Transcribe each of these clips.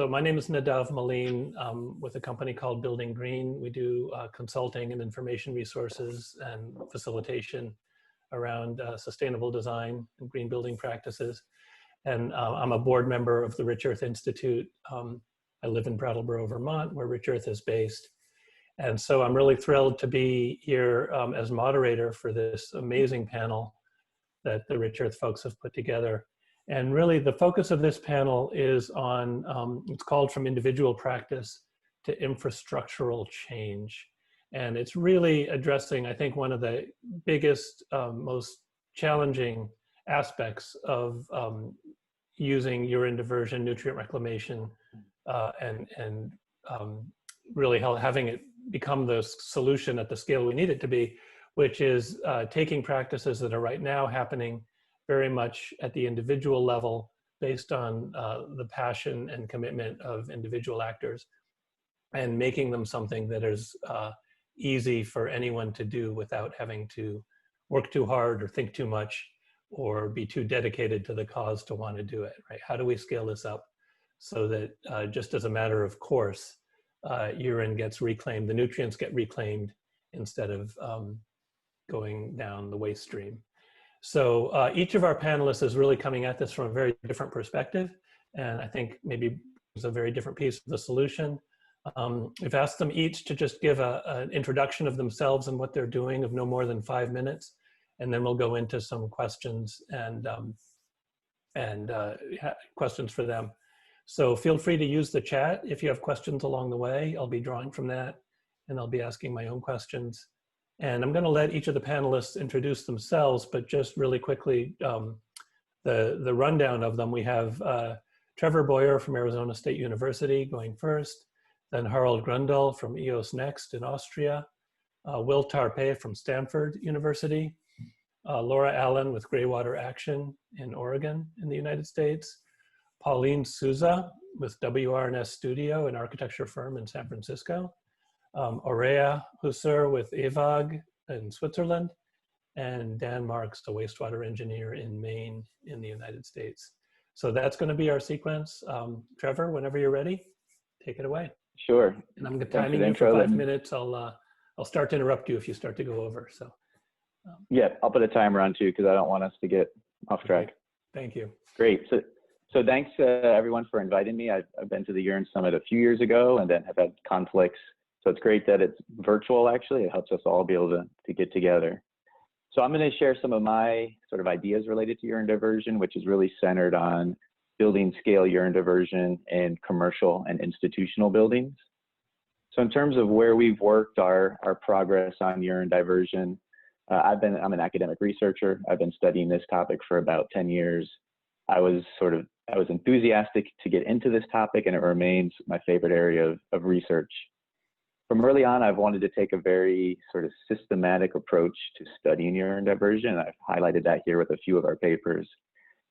So my name is Nadav Maleen with a company called Building Green. We do consulting and information resources and facilitation around sustainable design and green building practices. And I'm a board member of the Rich Earth Institute. I live in Brattleboro, Vermont, where Rich Earth is based. And so I'm really thrilled to be here as moderator for this amazing panel that the Rich Earth folks have put together. And really the focus of this panel is on, it's called From Individual Practice to Infrastructural Change. And it's really addressing, I think, one of the biggest, most challenging aspects of using urine diversion, nutrient reclamation, and really having it become the solution at the scale we need it to be, which is taking practices that are right now happening very much at the individual level based on the passion and commitment of individual actors and making them something that is easy for anyone to do without having to work too hard or think too much or be too dedicated to the cause to want to do it, right? How do we scale this up so that just as a matter of course, urine gets reclaimed, the nutrients get reclaimed instead of going down the waste stream. So each of our panelists is really coming at this from a very different perspective, and I think maybe it's a very different piece of the solution. We've asked them each to just give an introduction of themselves and what they're doing of no more than 5 minutes, and then we'll go into some questions and questions for them. So feel free to use the chat if you have questions along the way. I'll be drawing from that, and I'll be asking my own questions. And I'm going to let each of the panelists introduce themselves, but just really quickly, the rundown of them. We have Trevor Boyer from Arizona State University going first, then Harald Grundl from EOS Next in Austria, Will Tarpe from Stanford University, Laura Allen with Greywater Action in Oregon in the United States, Pauline Souza with WRNS Studio, an architecture firm in San Francisco, Aurea Husser with EVAG in Switzerland, and Dan Marks, a wastewater engineer in Maine in the United States. So that's going to be our sequence. Trevor, whenever you're ready, take it away. Sure. And I'm timing you for 5 minutes. I'll start to interrupt you if you start to go over. So yeah, I'll put a timer on too because I don't want us to get off track. Okay. Thank you. Great. So thanks everyone for inviting me. I've been to the Urine Summit a few years ago and then have had conflicts. So it's great that it's virtual, actually. It helps us all be able to get together. So I'm going to share some of my sort of ideas related to urine diversion, which is really centered on building scale urine diversion in commercial and institutional buildings. So in terms of where we've worked, our progress on urine diversion, I'm an academic researcher. I've been studying this topic for about 10 years. I was enthusiastic to get into this topic, and it remains my favorite area of research. From early on, I've wanted to take a very sort of systematic approach to studying urine diversion. I've highlighted that here with a few of our papers.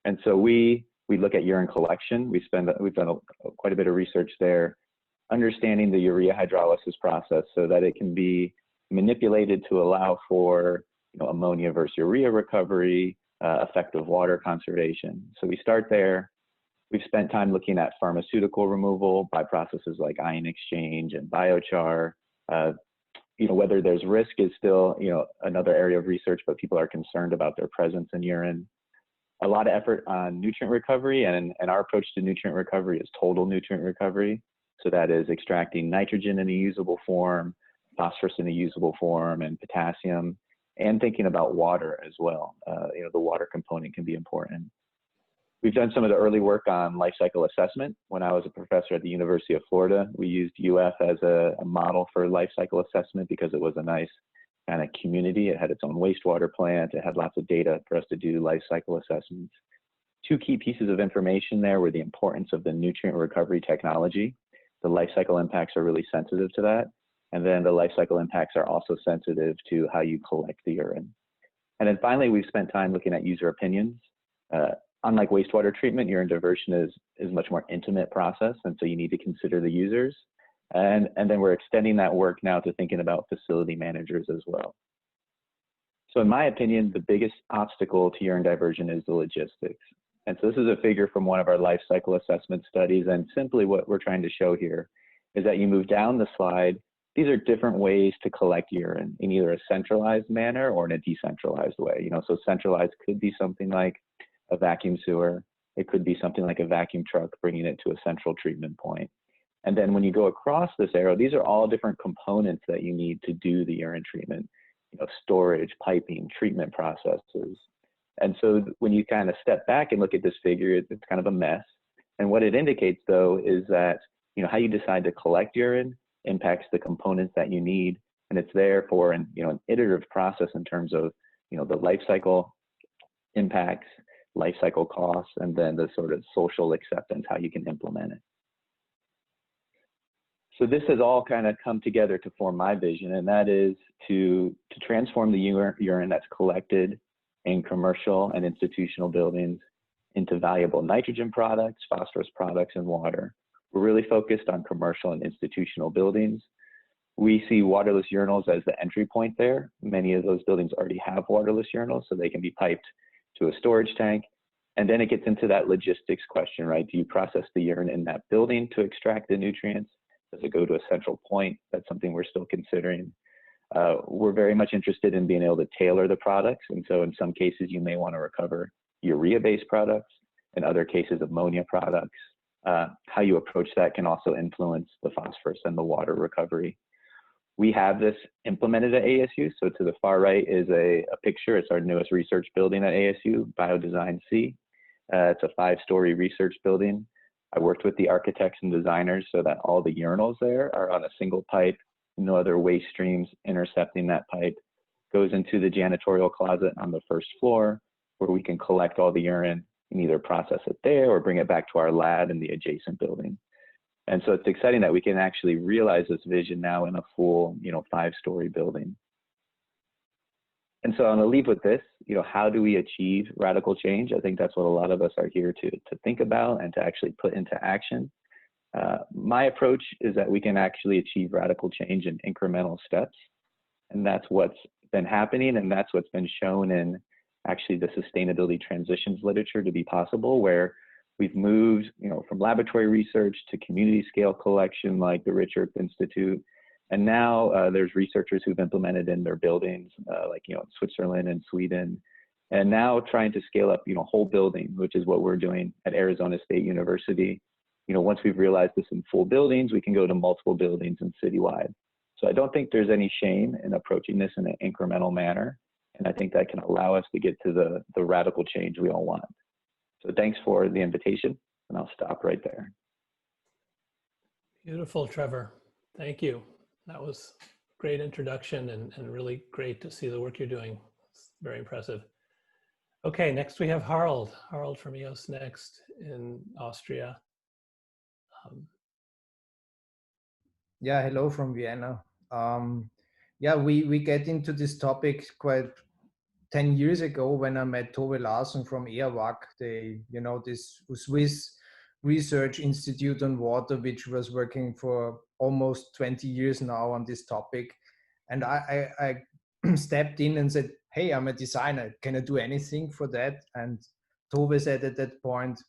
And so we look at urine collection. We've done quite a bit of research there, understanding the urea hydrolysis process so that it can be manipulated to allow for ammonia versus urea recovery, effective water conservation. So we start there. We've spent time looking at pharmaceutical removal by processes like ion exchange and biochar. Whether there's risk is still, another area of research, but people are concerned about their presence in urine. A lot of effort on nutrient recovery, and our approach to nutrient recovery is total nutrient recovery. So that is extracting nitrogen in a usable form, phosphorus in a usable form, and potassium, and thinking about water as well. The water component can be important. We've done some of the early work on life cycle assessment. When I was a professor at the University of Florida, we used UF as a model for life cycle assessment because it was a nice kind of community. It had its own wastewater plant. It had lots of data for us to do life cycle assessments. Two key pieces of information there were the importance of the nutrient recovery technology. The life cycle impacts are really sensitive to that. And then the life cycle impacts are also sensitive to how you collect the urine. And then finally, we've spent time looking at user opinions. Unlike wastewater treatment, urine diversion is a much more intimate process, and so you need to consider the users. And then we're extending that work now to thinking about facility managers as well. So in my opinion, the biggest obstacle to urine diversion is the logistics. And so this is a figure from one of our life cycle assessment studies. And simply what we're trying to show here is that you move down the slide. These are different ways to collect urine in either a centralized manner or in a decentralized way. You know, so centralized could be something like a vacuum sewer. It could be something like a vacuum truck bringing it to a central treatment point. And then when you go across this arrow, these are all different components that you need to do the urine treatment, you know, storage, piping, treatment processes. And so when you kind of step back and look at this figure, it's kind of a mess. And what it indicates, though, is that, you know, how you decide to collect urine impacts the components that you need. And it's there for an, you know, an iterative process in terms of, you know, the life cycle impacts, life cycle costs, and then the sort of social acceptance, how you can implement it. So this has all kind of come together to form my vision, and that is to transform the urine that's collected in commercial and institutional buildings into valuable nitrogen products, phosphorus products, and water. We're really focused on commercial and institutional buildings. We see waterless urinals as the entry point there. Many of those buildings already have waterless urinals, so they can be piped to a storage tank. And then it gets into that logistics question, right? Do you process the urine in that building to extract the nutrients? Does it go to a central point? That's something we're still considering. We're very much interested in being able to tailor the products. And so in some cases, you may want to recover urea-based products, in other cases, ammonia products. How you approach that can also influence the phosphorus and the water recovery. We have this implemented at ASU. So to the far right is a picture. It's our newest research building at ASU, Biodesign C. It's a 5-story research building. I worked with the architects and designers so that all the urinals there are on a single pipe, no other waste streams intercepting that pipe. Goes into the janitorial closet on the first floor, where we can collect all the urine and either process it there or bring it back to our lab in the adjacent building. And so it's exciting that we can actually realize this vision now in a full, you know, 5-story building. And so I'm gonna leave with this, you know, how do we achieve radical change? I think that's what a lot of us are here to think about and to actually put into action. My approach is that we can actually achieve radical change in incremental steps. And that's what's been happening, and that's what's been shown in actually the sustainability transitions literature to be possible, where we've moved, you know, from laboratory research to community scale collection like the Rich Earth Institute. And now there's researchers who've implemented in their buildings, like, you know, Switzerland and Sweden, and now trying to scale up, you know, whole building, which is what we're doing at Arizona State University. You know, once we've realized this in full buildings, we can go to multiple buildings and citywide. So I don't think there's any shame in approaching this in an incremental manner. And I think that can allow us to get to the radical change we all want. So thanks for the invitation, and I'll stop right there. Beautiful, Trevor. Thank you. That was a great introduction and really great to see the work you're doing. It's very impressive. Okay, next we have Harald. Harald from EOS Next in Austria. Yeah, hello from Vienna. Yeah, we get into this topic quite 10 years ago when I met Tove Larsen from ERWAC, you know, this Swiss research institute on water, which was working for almost 20 years now on this topic. And I stepped in and said, hey, I'm a designer. Can I do anything for that? And Tove said at that point,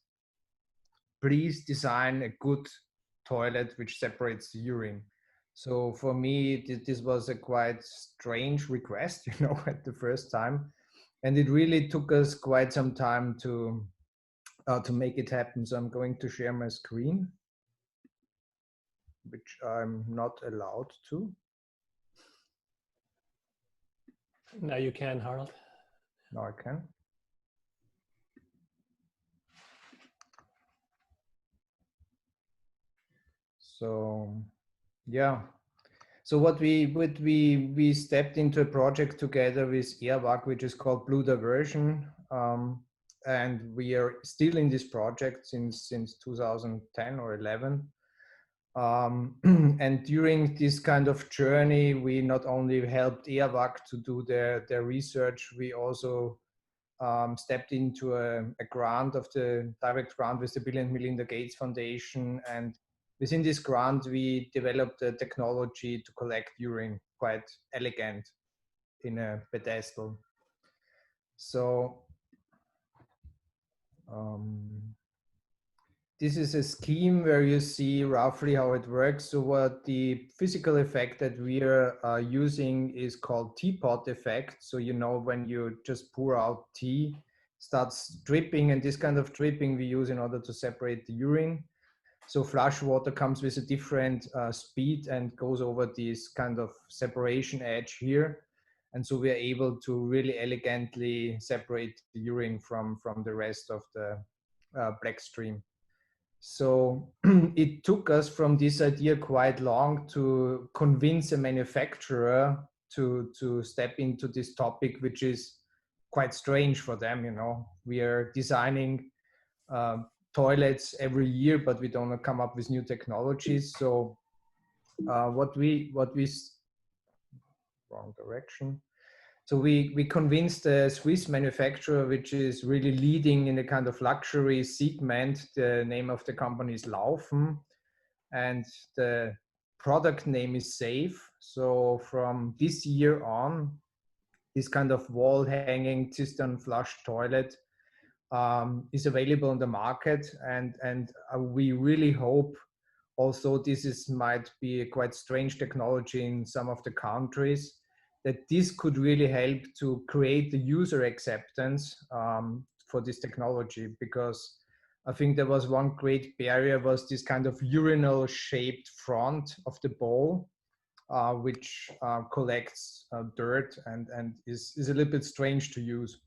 please design a good toilet which separates the urine. So for me, this was a quite strange request, you know, at the first time. And it really took us quite some time to make it happen. So I'm going to share my screen, which I'm not allowed to. Now you can, Harald. Now I can. So, yeah. So what we stepped into a project together with ERWAC, which is called Blue Diversion. And we are still in this project since 2010 or 11. And during this kind of journey, we not only helped ERWAC to do their research, we also stepped into a grant of the direct grant with the Bill and Melinda Gates Foundation. And within this grant, we developed a technology to collect urine, quite elegant in a pedestal. So This is a scheme where you see roughly how it works. So what the physical effect that we are using is called Teapot Effect. So you know when you just pour out tea, starts dripping, and this kind of dripping we use in order to separate the urine. So flush water comes with a different speed and goes over this kind of separation edge here. And so we are able to really elegantly separate the urine from the rest of the black stream. So it took us from this idea quite long to convince a manufacturer to step into this topic, which is quite strange for them. You know, we are designing toilets every year, but we don't come up with new technologies. So what we wrong direction. So we convinced a Swiss manufacturer, which is really leading in a kind of luxury segment. The name of the company is Laufen, and the product name is Safe. So from this year on, this kind of wall hanging cistern flush toilet is available on the market, and we really hope, also this might be a quite strange technology in some of the countries, that this could really help to create the user acceptance for this technology, because I think there was one great barrier was this kind of urinal shaped front of the bowl, which collects dirt and is a little bit strange to use.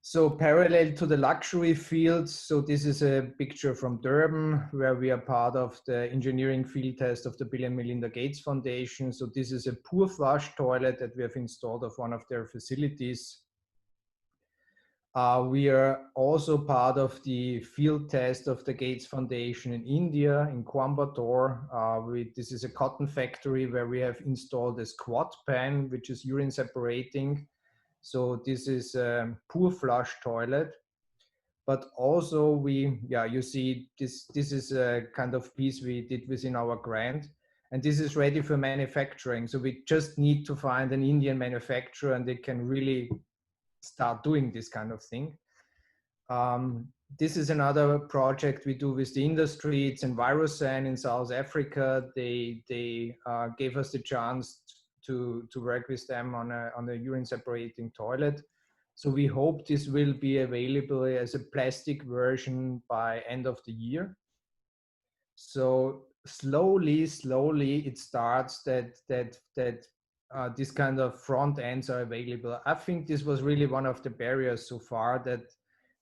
So parallel to the luxury field, so this is a picture from Durban, where we are part of the engineering field test of the Bill and Melinda Gates Foundation. So this is a pour flush toilet that we have installed of one of their facilities. We are also part of the field test of the Gates Foundation in India, in Coimbatore. This is a cotton factory where we have installed a squat pan, which is urine separating. So this is a pour flush toilet, but also you see this is a kind of piece we did within our grant, and this is ready for manufacturing. So we just need to find an Indian manufacturer and they can really start doing this kind of thing. This is another project we do with the industry. It's Envirosan in South Africa. They gave us the chance to work with them on a urine separating toilet. So we hope this will be available as a plastic version by end of the year. So slowly it starts that this kind of front ends are available. I think this was really one of the barriers so far, that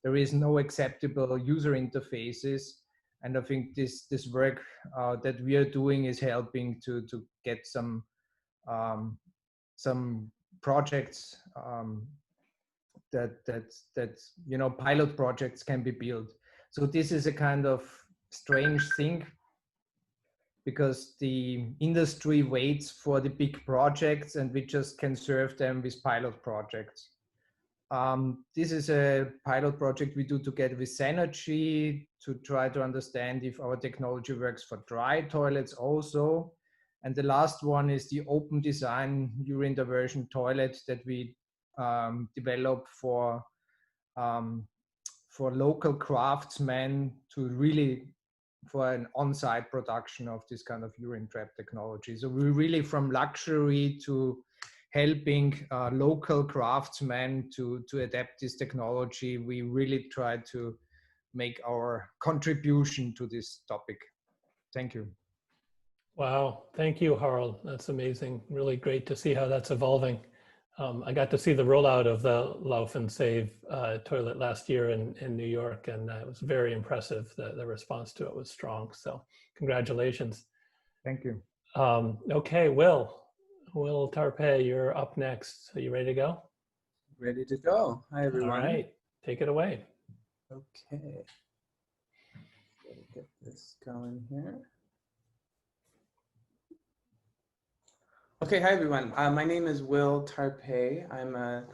there is no acceptable user interfaces. And I think this work that we are doing is helping to get some projects that you know, pilot projects can be built. So this is a kind of strange thing, because the industry waits for the big projects and we just can serve them with pilot projects. This is a pilot project we do together with Synergy to try to understand if our technology works for dry toilets also. And the last one is the open design urine diversion toilet that we develop for local craftsmen to really for an on-site production of this kind of urine trap technology. So we're really from luxury to helping local craftsmen to adapt this technology. We really try to make our contribution to this topic. Thank you. Wow, thank you, Harald. That's amazing. Really great to see how that's evolving. I got to see the rollout of the Lauf and Save toilet last year in New York, and it was very impressive. The response to it was strong. So congratulations. Thank you. Okay, Will Tarpe, you're up next. Are you ready to go? Ready to go. Hi, everyone. All right, take it away. Okay. Get this going here. Okay, hi everyone. My name is Will Tarpe. I'm an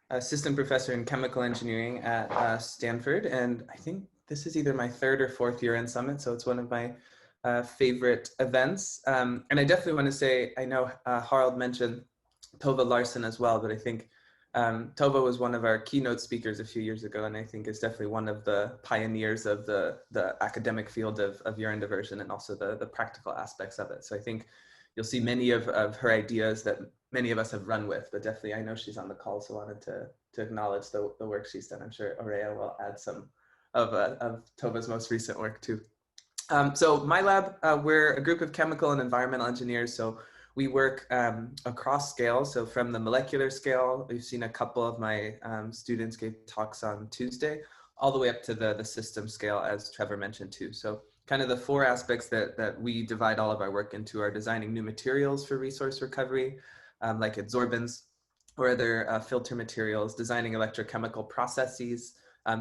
assistant professor in chemical engineering at Stanford, and I think this is either my third or fourth year in Summit, so it's one of my favorite events. And I definitely want to say, I know Harald mentioned Tove Larsson as well, but I think Tova was one of our keynote speakers a few years ago, and I think is definitely one of the pioneers of the academic field of urine diversion and also the practical aspects of it. So I think you'll see many of her ideas that many of us have run with, but definitely I know she's on the call, so I wanted to acknowledge the work she's done. I'm sure Aurea will add some of Tova's most recent work too. So my lab, we're a group of chemical and environmental engineers. So we work across scales. So from the molecular scale, we've seen a couple of my students gave talks on Tuesday, all the way up to the system scale, as Trevor mentioned too. So kind of the four aspects that we divide all of our work into are designing new materials for resource recovery, like adsorbents or other filter materials, designing electrochemical processes,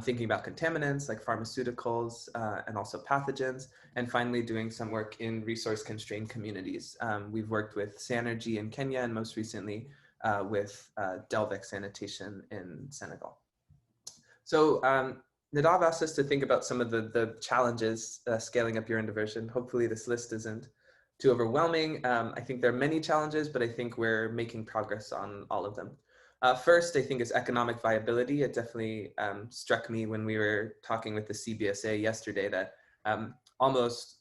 thinking about contaminants like pharmaceuticals and also pathogens, and finally doing some work in resource constrained communities. We've worked with Sanergy in Kenya and most recently with Delvic Sanitation in Senegal. So Nadav asked us to think about some of the challenges scaling up urine diversion. Hopefully this list isn't too overwhelming. I think there are many challenges, but I think we're making progress on all of them. First, I think is economic viability. It definitely struck me when we were talking with the CBSA yesterday that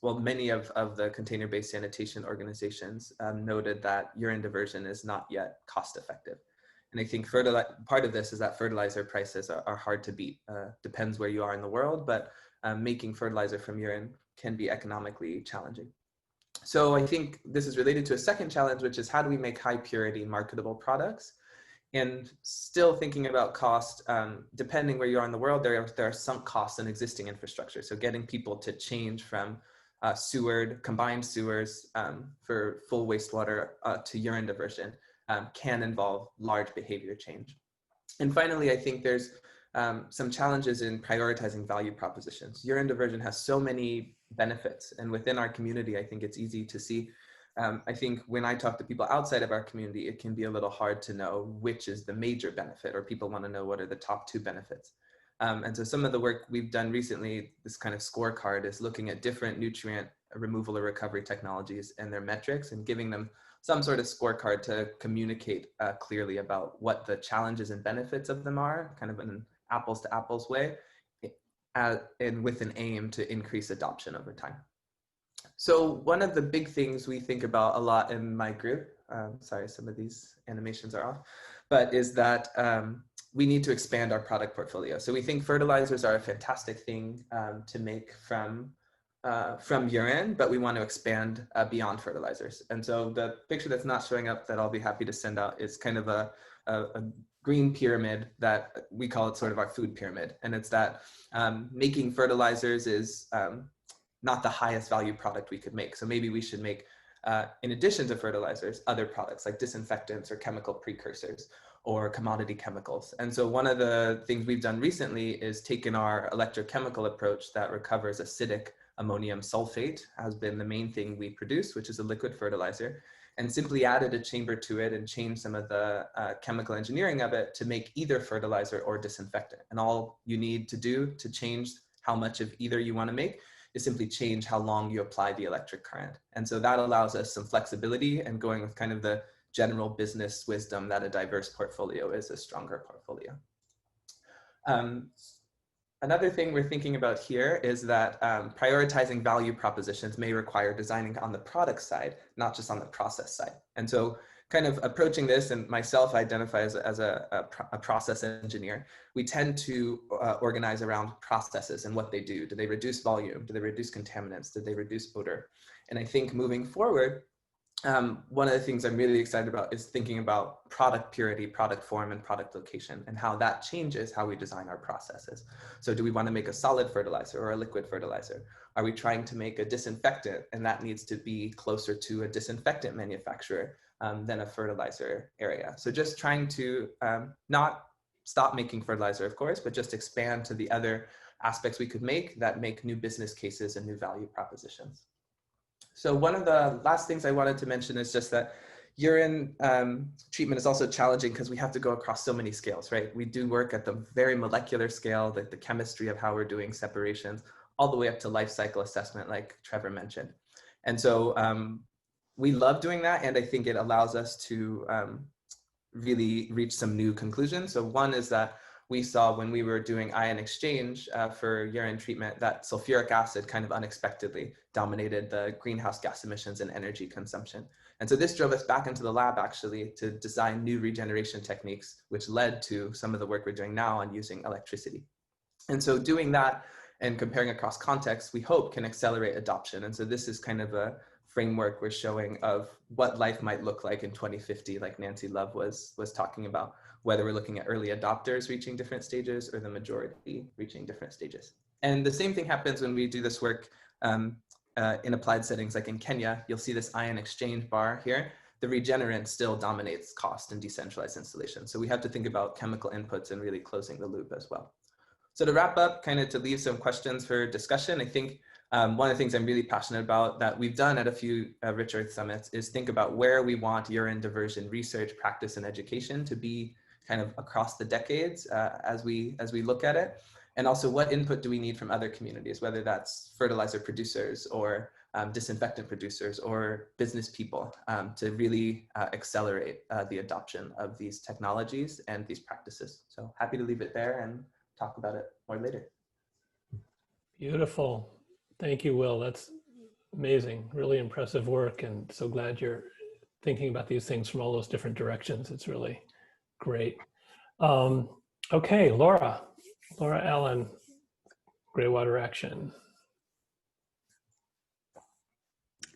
many of the container-based sanitation organizations noted that urine diversion is not yet cost effective. And I think part of this is that fertilizer prices are hard to beat. Depends where you are in the world, but making fertilizer from urine can be economically challenging. So I think this is related to a second challenge, which is how do we make high purity marketable products? And still thinking about cost, depending where you are in the world, there are sunk costs in existing infrastructure. So getting people to change from combined sewers for full wastewater to urine diversion can involve large behavior change. And finally, I think there's some challenges in prioritizing value propositions. Urine diversion has so many benefits, and within our community, I think it's easy to see. I think when I talk to people outside of our community, it can be a little hard to know which is the major benefit, or people want to know what are the top two benefits. And so some of the work we've done recently, this kind of scorecard, is looking at different nutrient removal or recovery technologies and their metrics and giving them some sort of scorecard to communicate clearly about what the challenges and benefits of them are, kind of in an apples to apples way, and with an aim to increase adoption over time. So one of the big things we think about a lot in my group, sorry, some of these animations are off, but is that we need to expand our product portfolio. So we think fertilizers are a fantastic thing to make from urine, but we want to expand beyond fertilizers. And so the picture that's not showing up that I'll be happy to send out is kind of a green pyramid that we call it sort of our food pyramid. And it's that making fertilizers is not the highest value product we could make. So maybe we should make, in addition to fertilizers, other products like disinfectants or chemical precursors or commodity chemicals. And so one of the things we've done recently is taken our electrochemical approach that recovers acidic ammonium sulfate, has been the main thing we produce, which is a liquid fertilizer, and simply added a chamber to it and changed some of the chemical engineering of it to make either fertilizer or disinfectant. And all you need to do to change how much of either you want to make is simply change how long you apply the electric current. And so that allows us some flexibility, and going with kind of the general business wisdom that a diverse portfolio is a stronger portfolio. Another thing we're thinking about here is that prioritizing value propositions may require designing on the product side, not just on the process side. And so kind of approaching this, and myself identify as a process engineer, we tend to organize around processes and what they do. Do they reduce volume? Do they reduce contaminants? Do they reduce odor? And I think moving forward, one of the things I'm really excited about is thinking about product purity, product form, and product location, and how that changes how we design our processes. So do we want to make a solid fertilizer or a liquid fertilizer? Are we trying to make a disinfectant, and that needs to be closer to a disinfectant manufacturer than a fertilizer area? So just trying to not stop making fertilizer, of course, but just expand to the other aspects we could make that make new business cases and new value propositions. So one of the last things I wanted to mention is just that urine treatment is also challenging because we have to go across so many scales, right? We do work at the very molecular scale, the chemistry of how we're doing separations, all the way up to life cycle assessment, like Trevor mentioned. And so we love doing that, and I think it allows us to really reached some new conclusions. So one is that we saw when we were doing ion exchange for urine treatment that sulfuric acid kind of unexpectedly dominated the greenhouse gas emissions and energy consumption. And so this drove us back into the lab actually to design new regeneration techniques, which led to some of the work we're doing now on using electricity. And so doing that and comparing across contexts, we hope can accelerate adoption. And so this is kind of a framework we're showing of what life might look like in 2050, like Nancy Love was talking about, whether we're looking at early adopters reaching different stages or the majority reaching different stages. And the same thing happens when we do this work in applied settings, like in Kenya. You'll see this ion exchange bar here. The regenerant still dominates cost in decentralized installations. So we have to think about chemical inputs and really closing the loop as well. So to wrap up, kind of to leave some questions for discussion, I think one of the things I'm really passionate about that we've done at a few Rich Earth Summits is think about where we want urine diversion research, practice, and education to be kind of across the decades as we look at it. And also what input do we need from other communities, whether that's fertilizer producers or disinfectant producers or business people to really accelerate the adoption of these technologies and these practices. So happy to leave it there and talk about it more later. Beautiful. Thank you, Will. That's amazing. Really impressive work. And so glad you're thinking about these things from all those different directions. It's really great. Okay, Laura Allen, Greywater Action.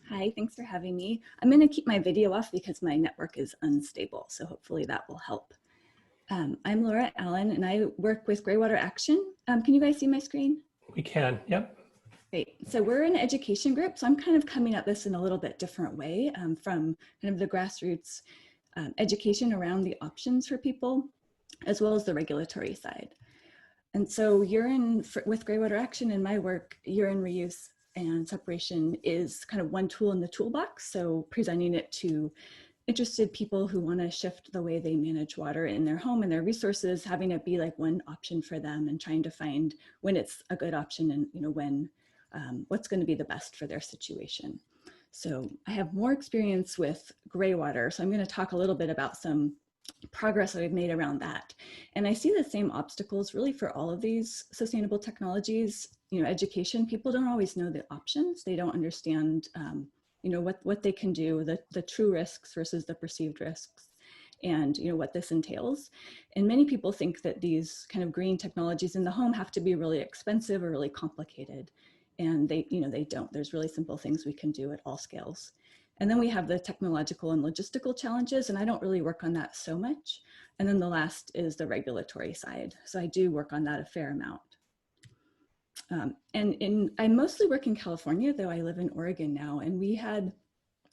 Hi, thanks for having me. I'm going to keep my video off because my network is unstable, so hopefully that will help. I'm Laura Allen, and I work with Greywater Action. Can you guys see my screen? We can, yep. Great. So we're an education group, so I'm kind of coming at this in a little bit different way from kind of the grassroots education around the options for people, as well as the regulatory side. And so with Greywater Action in my work, urine reuse and separation is kind of one tool in the toolbox. So presenting it to interested people who want to shift the way they manage water in their home and their resources, having it be like one option for them and trying to find when it's a good option and when what's going to be the best for their situation. So I have more experience with Greywater, so I'm going to talk a little bit about some progress that we've made around that. And I see the same obstacles really for all of these sustainable technologies. Education, people don't always know the options. They don't understand what they can do, the true risks versus the perceived risks, and what this entails. And many people think that these kind of green technologies in the home have to be really expensive or really complicated. And they don't. There's really simple things we can do at all scales. And then we have the technological and logistical challenges, and I don't really work on that so much. And then the last is the regulatory side. So I do work on that a fair amount. I mostly work in California, though I live in Oregon now, and we had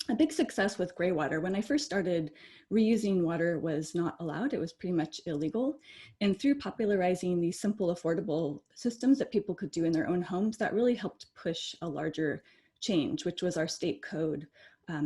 a big success with Greywater. When I first started, reusing water was not allowed. It was pretty much illegal. And through popularizing these simple, affordable systems that people could do in their own homes, that really helped push a larger change, which was our state code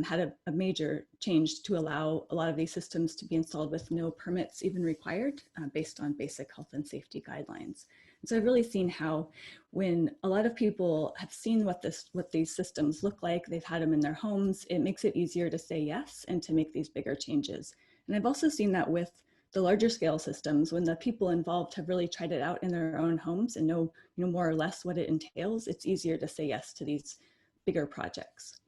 had a major change to allow a lot of these systems to be installed with no permits even required based on basic health and safety guidelines. And so I've really seen how when a lot of people have seen what these systems look like, they've had them in their homes, it makes it easier to say yes and to make these bigger changes. And I've also seen that with the larger scale systems, when the people involved have really tried it out in their own homes and know more or less what it entails, it's easier to say yes to these bigger projects.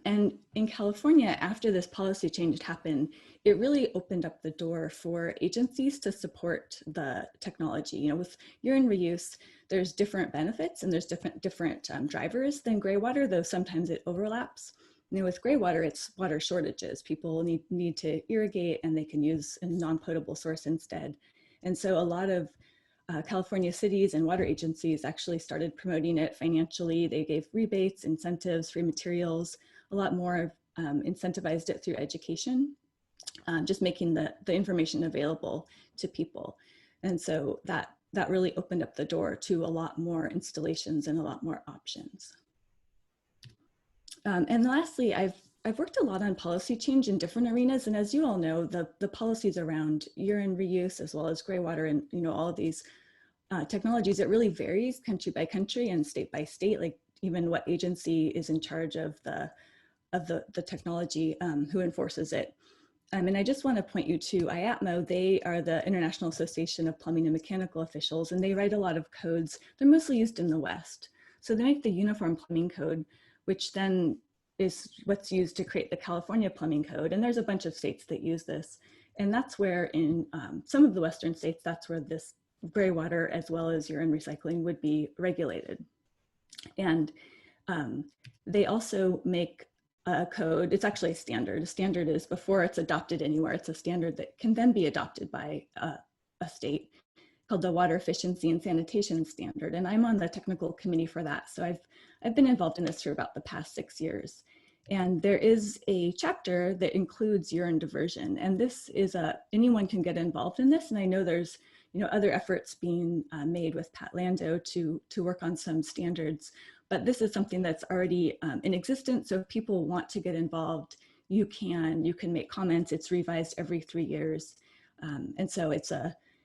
And in California, after this policy change happened, it really opened up the door for agencies to support the technology. With urine reuse, there's different benefits and there's different drivers than Greywater, though sometimes it overlaps. With Greywater, it's water shortages. People need to irrigate and they can use a non-potable source instead. And so a lot of California cities and water agencies actually started promoting it financially. They gave rebates, incentives, free materials, a lot more incentivized it through education, just making the information available to people. And so that really opened up the door to a lot more installations and a lot more options. And lastly, I've worked a lot on policy change in different arenas. And as you all know, the policies around urine reuse as well as Greywater and all of these technologies, it really varies country by country and state by state, like even what agency is in charge of the of the technology who enforces it. And I just want to point you to IAPMO. They are the International Association of Plumbing and Mechanical Officials, and they write a lot of codes. They're mostly used in the West. So they make the Uniform Plumbing Code, which then is what's used to create the California Plumbing Code. And there's a bunch of states that use this. And that's where in some of the Western states, that's where this gray water as well as urine recycling would be regulated. And they also make a code. It's actually a standard. A standard is before it's adopted anywhere, it's a standard that can then be adopted by a state called the Water Efficiency and Sanitation Standard. And I'm on the technical committee for that. So I've been involved in this for about the past 6 years. And there is a chapter that includes urine diversion. And this is anyone can get involved in this. And I know there's other efforts being made with Pat Lando to work on some standards. But this is something that's already in existence. So if people want to get involved, you can make comments. It's revised every 3 years. And so it's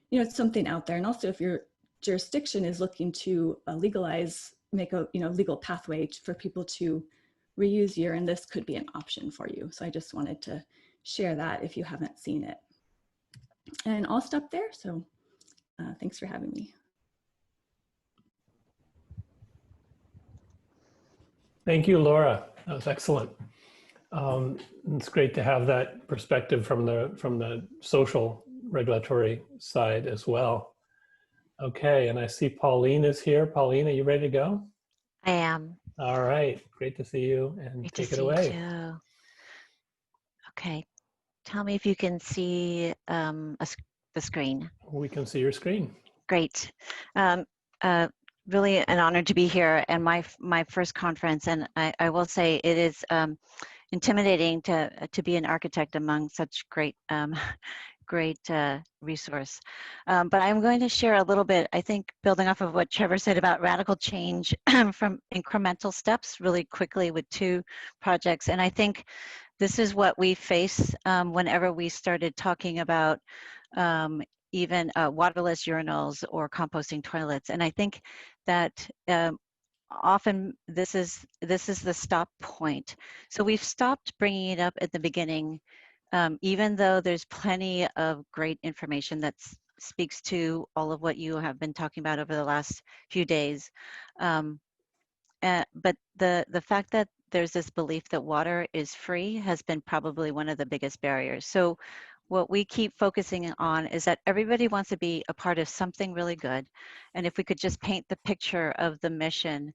it's something out there. And also if your jurisdiction is looking to legalize, make a legal pathway for people to reuse urine, this could be an option for you. So I just wanted to share that if you haven't seen it. And I'll stop there. So thanks for having me. Thank you, Laura. That was excellent. It's great to have that perspective from the social regulatory side as well. Okay, and I see Pauline is here. Pauline, are you ready to go? I am. All right, great to see you, and Great take to it see away. you too. Okay, tell me if you can see the screen. We can see your screen. Great. Really an honor to be here, and my first conference, and I will say it is intimidating to be an architect among such great resource. But I'm going to share a little bit, I think, building off of what Trevor said about radical change from incremental steps really quickly with 2 projects. And I think this is what we face whenever we started talking about even waterless urinals or composting toilets. And I think that often this is the stop point. So we've stopped bringing it up at the beginning, even though there's plenty of great information that speaks to all of what you have been talking about over the last few days. But the fact that there's this belief that water is free has been probably one of the biggest barriers. So what we keep focusing on is that everybody wants to be a part of something really good. And if we could just paint the picture of the mission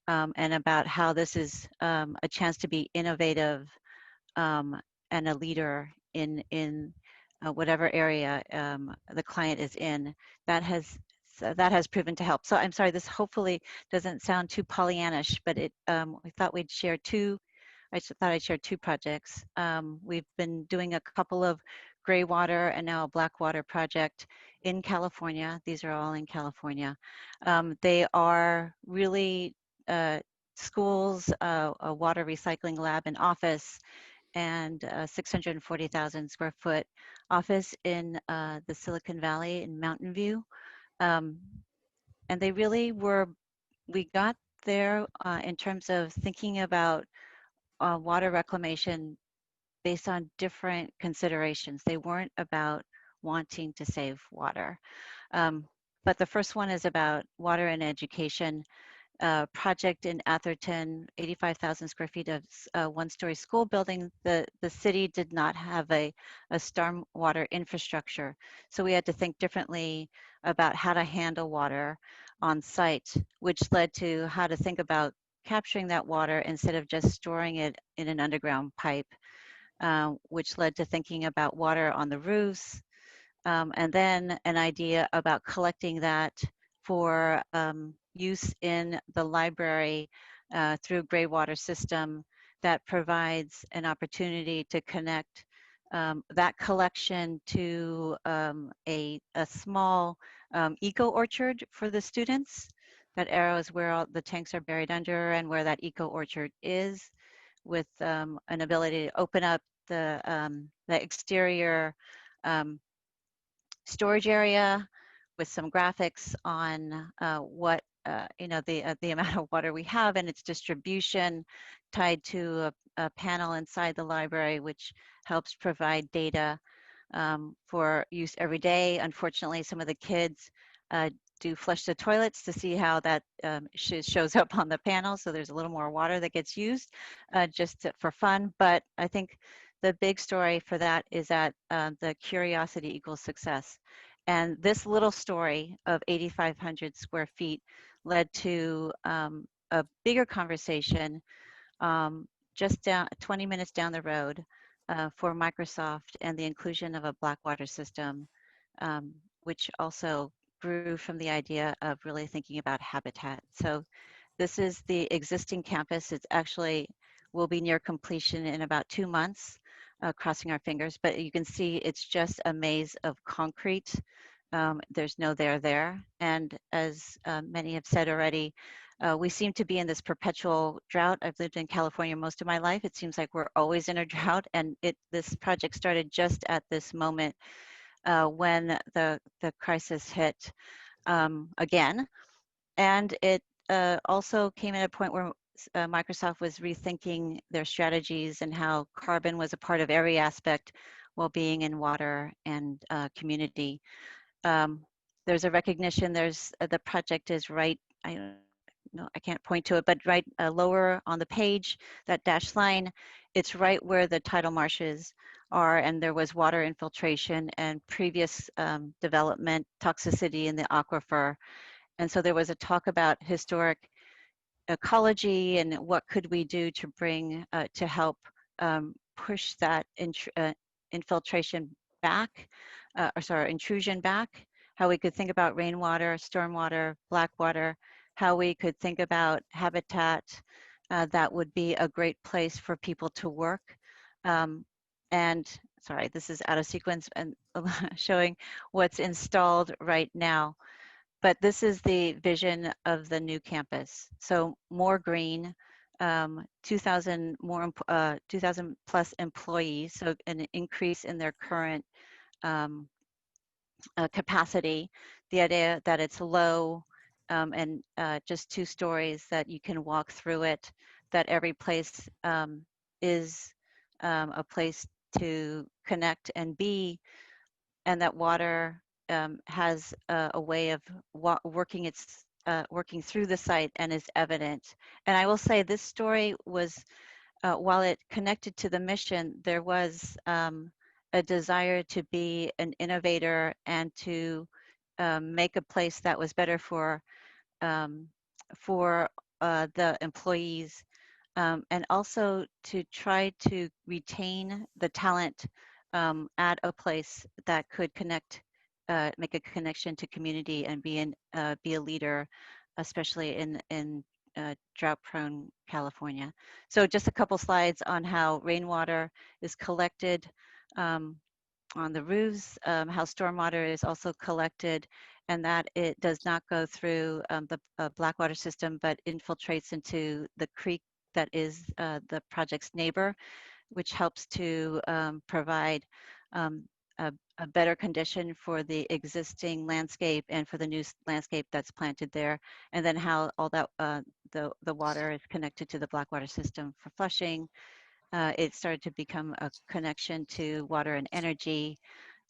and about how this is a chance to be innovative and a leader in whatever area the client is in, that has proven to help. So I'm sorry, this hopefully doesn't sound too Pollyannish, but we thought we'd share I thought I'd share 2 projects. We've been doing a couple of gray water and now a black water project in California. These are all in California. They are really schools, a water recycling lab and office, and a 640,000 square foot office in the Silicon Valley in Mountain View. And they really we got there in terms of thinking about water reclamation based on different considerations. They weren't about wanting to save water. But the first one is about water and education. Project in Atherton, 85,000 square feet of one-story school building. The city did not have a stormwater infrastructure. So we had to think differently about how to handle water on site, which led to how to think about capturing that water instead of just storing it in an underground pipe, which led to thinking about water on the roofs, and then an idea about collecting that for use in the library through a gray water system that provides an opportunity to connect that collection to a small eco orchard for the students. That arrow is where all the tanks are buried under and where that eco orchard is, with an ability to open up the exterior storage area with some graphics on what the amount of water we have and its distribution tied to a panel inside the library, which helps provide data for use every day. Unfortunately, some of the kids do flush the toilets to see how that shows up on the panel. So there's a little more water that gets used for fun. But I think the big story for that is that the curiosity equals success. And this little story of 8,500 square feet led to a bigger conversation just 20 minutes down the road for Microsoft and the inclusion of a Blackwater system, which also grew from the idea of really thinking about habitat. So this is the existing campus. It's actually will be near completion in about 2 months, crossing our fingers, but you can see it's just a maze of concrete. There's no there. And as many have said already, we seem to be in this perpetual drought. I've lived in California most of my life. It seems like we're always in a drought, and this project started just at this moment when the crisis hit again. And it also came at a point where Microsoft was rethinking their strategies and how carbon was a part of every aspect while being in water and community. There's a recognition, the project is right, I can't point to it, but right lower on the page, that dashed line, it's right where the tidal marshes are, and there was water infiltration and previous development toxicity in the aquifer. And so there was a talk about historic ecology and what could we do to bring, to help push that infiltration back, intrusion back, how we could think about rainwater, stormwater, blackwater, how we could think about habitat that would be a great place for people to work. And sorry, this is out of sequence and showing what's installed right now. But this is the vision of the new campus. So more green, 2,000 plus employees, so an increase in their current capacity. The idea that it's low and just 2 stories, that you can walk through it, that every place is a place to connect and be, and that water has a way of working through the site and is evident. And I will say this story was, while it connected to the mission, there was a desire to be an innovator and to make a place that was better for the employees, and also to try to retain the talent at a place that could connect, make a connection to community and be a leader, especially in drought-prone California. So just a couple slides on how rainwater is collected on the roofs, how stormwater is also collected, and that it does not go through the Blackwater system, but infiltrates into the creek that is the project's neighbor, which helps to provide a better condition for the existing landscape and for the new landscape that's planted there. And then how all that, the water is connected to the Blackwater system for flushing. It started to become a connection to water and energy.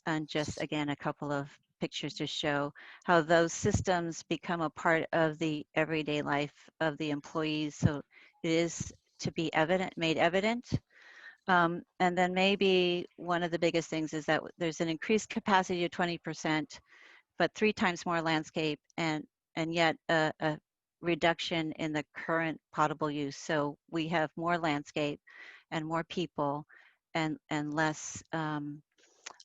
And just again, a couple of pictures to show how those systems become a part of the everyday life of the employees. So it is to be made evident. And then maybe one of the biggest things is that there's an increased capacity of 20%, but 3 times more landscape, and yet a reduction in the current potable use. So we have more landscape and more people and less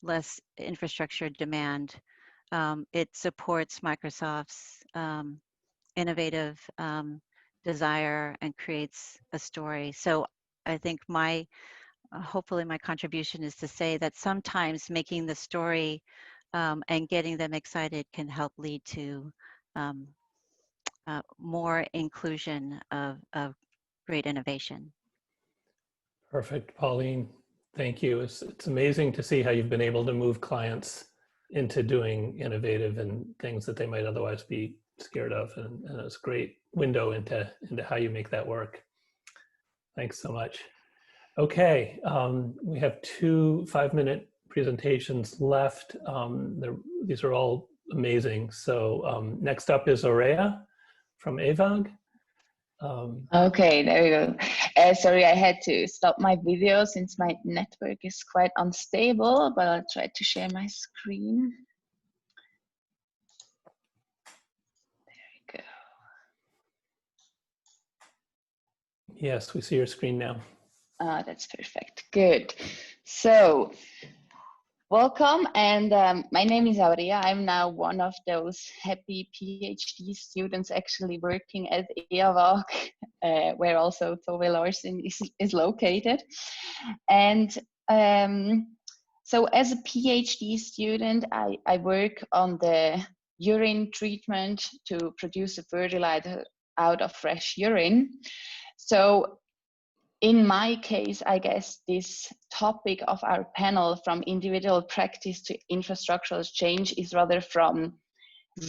less infrastructure demand. It supports Microsoft's innovative desire and creates a story. So I think hopefully my contribution is to say that sometimes making the story and getting them excited can help lead to more inclusion of great innovation. Perfect, Pauline. Thank you. It's amazing to see how you've been able to move clients into doing innovative and things that they might otherwise be scared of, and it's a great window into how you make that work. Thanks so much. Okay, we have 2 5-minute presentations left. These are all amazing. So next up is Aurea from AVAG. Okay, there we go. Sorry, I had to stop my video since my network is quite unstable, but I'll try to share my screen. There we go. Yes, we see your screen now. That's perfect. Good. So, welcome, and my name is Aurea. I'm now one of those happy PhD students actually working at EAVAG, where also Tove Larsen is located. And so as a PhD student, I work on the urine treatment to produce a fertilizer out of fresh urine. So in my case, I guess this topic of our panel, from individual practice to infrastructural change, is rather from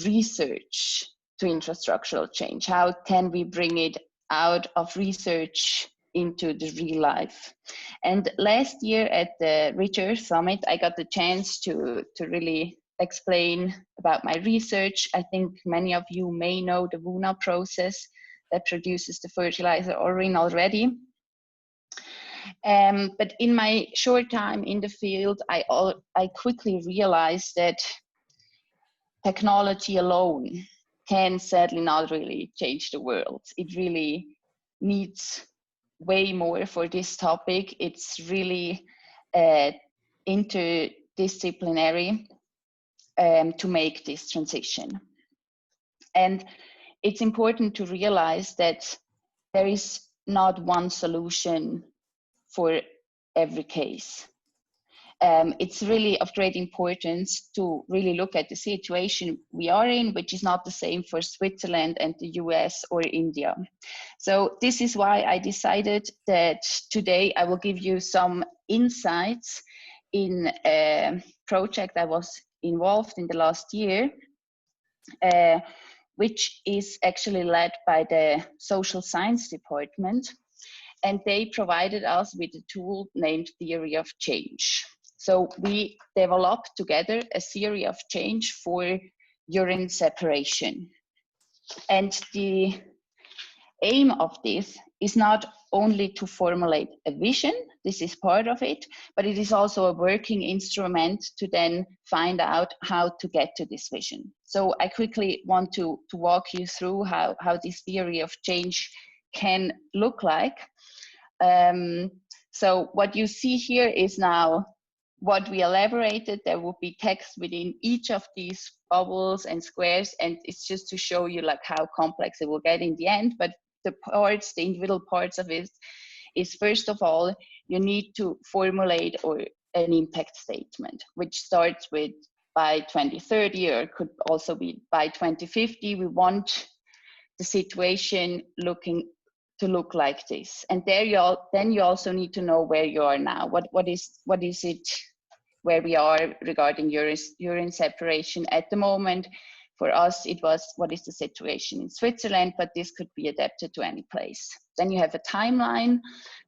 research to infrastructural change. How can we bring it out of research into the real life? And last year at the Rich Earth Summit, I got the chance to really explain about my research. I think many of you may know the WUNA process that produces the fertilizer urine already. But in my short time in the field, I quickly realized that technology alone can sadly not really change the world. It really needs way more for this topic. It's really interdisciplinary to make this transition. And it's important to realize that there is not one solution for every case. It's really of great importance to really look at the situation we are in, which is not the same for Switzerland and the US or India. So this is why I decided that today I will give you some insights in a project I was involved in the last year, which is actually led by the social science department. And they provided us with a tool named Theory of Change. So we developed together a theory of change for urine separation. And the aim of this is not only to formulate a vision, this is part of it, but it is also a working instrument to then find out how to get to this vision. So I quickly want to walk you through how this theory of change can look like. So what you see here is now what we elaborated. There will be text within each of these bubbles and squares, and it's just to show you like how complex it will get in the end. But the parts, the individual parts of it, is first of all, you need to formulate an impact statement, which starts with by 2030, or could also be by 2050. We want the situation to look like this, and then you also need to know where you are now. What is it where we are regarding urine separation at the moment? For us, it was what is the situation in Switzerland, but this could be adapted to any place. Then you have a timeline.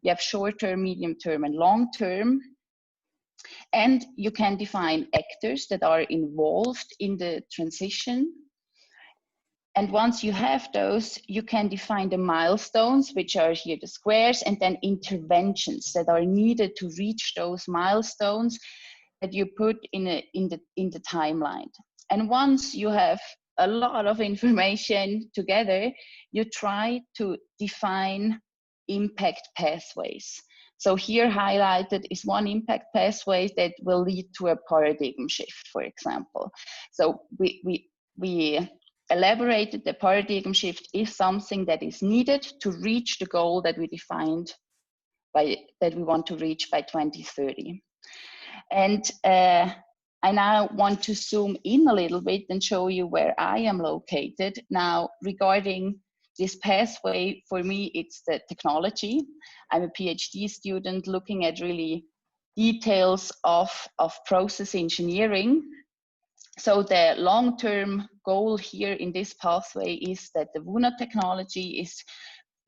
You have short term, medium term, and long term. And you can define actors that are involved in the transition. And once you have those, you can define the milestones, which are here the squares, and then interventions that are needed to reach those milestones that you put in the timeline. And once you have a lot of information together, you try to define impact pathways. So here highlighted is one impact pathway that will lead to a paradigm shift, for example. So we elaborated the paradigm shift is something that is needed to reach the goal that we defined that we want to reach by 2030. And I now want to zoom in a little bit and show you where I am located. Now, regarding this pathway, for me, it's the technology. I'm a PhD student looking at really details of process engineering. So the long-term goal here in this pathway is that the WUNA technology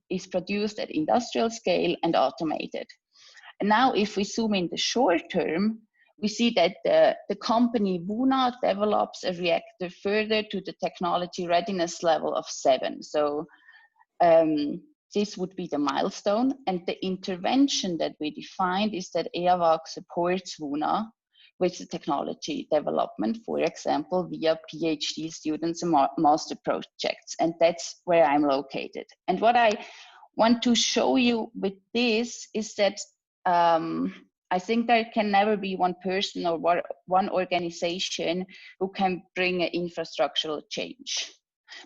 is produced at industrial scale and automated. And now if we zoom in the short term, we see that the company WUNA develops a reactor further to the technology readiness level of 7. So this would be the milestone. And the intervention that we defined is that EAWAG supports WUNA with the technology development, for example, via PhD students and master projects. And that's where I'm located. And what I want to show you with this is that I think there can never be one person or one organization who can bring an infrastructural change.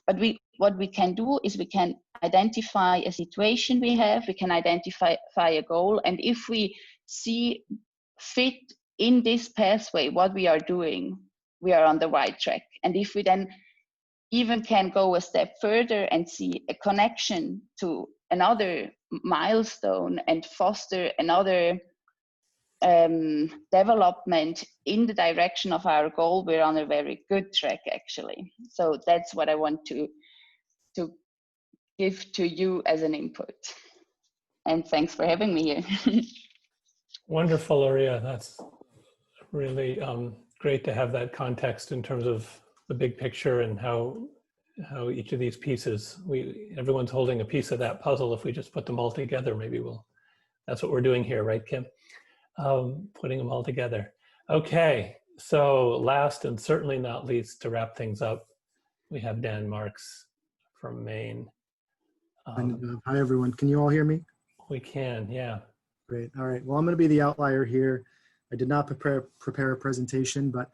But what we can do is we can identify a situation we have, we can identify a goal, and if we see fit in this pathway what we are doing, we are on the right track. And if we then even can go a step further and see a connection to another milestone and foster another development in the direction of our goal, we're on a very good track, actually. So that's what I want to give to you as an input. And thanks for having me here. Wonderful, Aurea. That's really great to have that context in terms of the big picture and how each of these pieces, everyone's holding a piece of that puzzle. If we just put them all together, maybe that's what we're doing here, right, Kim? Putting them all together. Okay, so last and certainly not least, to wrap things up, we have Dan Marks from Maine. Hi, everyone. Can you all hear me? We can, yeah. Great. All right. Well, I'm going to be the outlier here. I did not prepare a presentation, but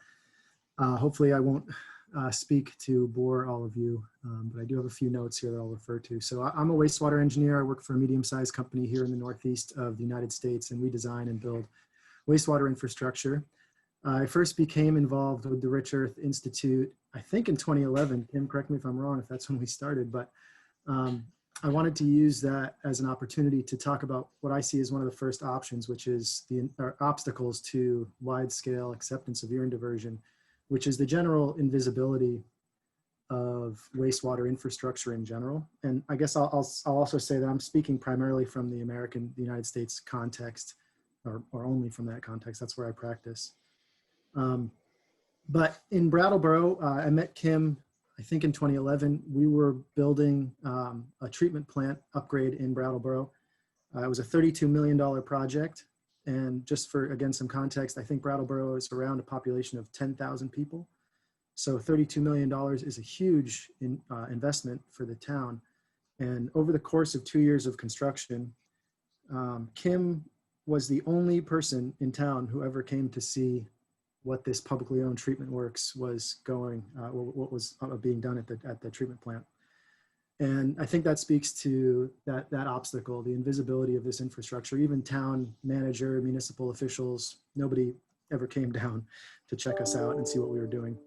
hopefully I won't speak to bore all of you. But I do have a few notes here that I'll refer to. So I'm a wastewater engineer. I work for a medium-sized company here in the Northeast of the United States, and we design and build wastewater infrastructure. I first became involved with the Rich Earth Institute, I think in 2011. Kim, correct me if I'm wrong, if that's when we started, but I wanted to use that as an opportunity to talk about what I see as one of the first options, which is the obstacles to wide-scale acceptance of urine diversion, which is the general invisibility of wastewater infrastructure in general. And I guess I'll also say that I'm speaking primarily from the United States context, or only from that context. That's where I practice. But in Brattleboro, I met Kim, I think in 2011. We were building a treatment plant upgrade in Brattleboro. It was a $32 million project. And just for, again, some context, I think Brattleboro is around a population of 10,000 people. So $32 million is a huge investment for the town. And over the course of 2 years of construction, Kim was the only person in town who ever came to see what this publicly owned treatment works was going, what was being done at the treatment plant. And I think that speaks to that obstacle, the invisibility of this infrastructure. Even town manager, municipal officials, nobody ever came down to check us out and see what we were doing.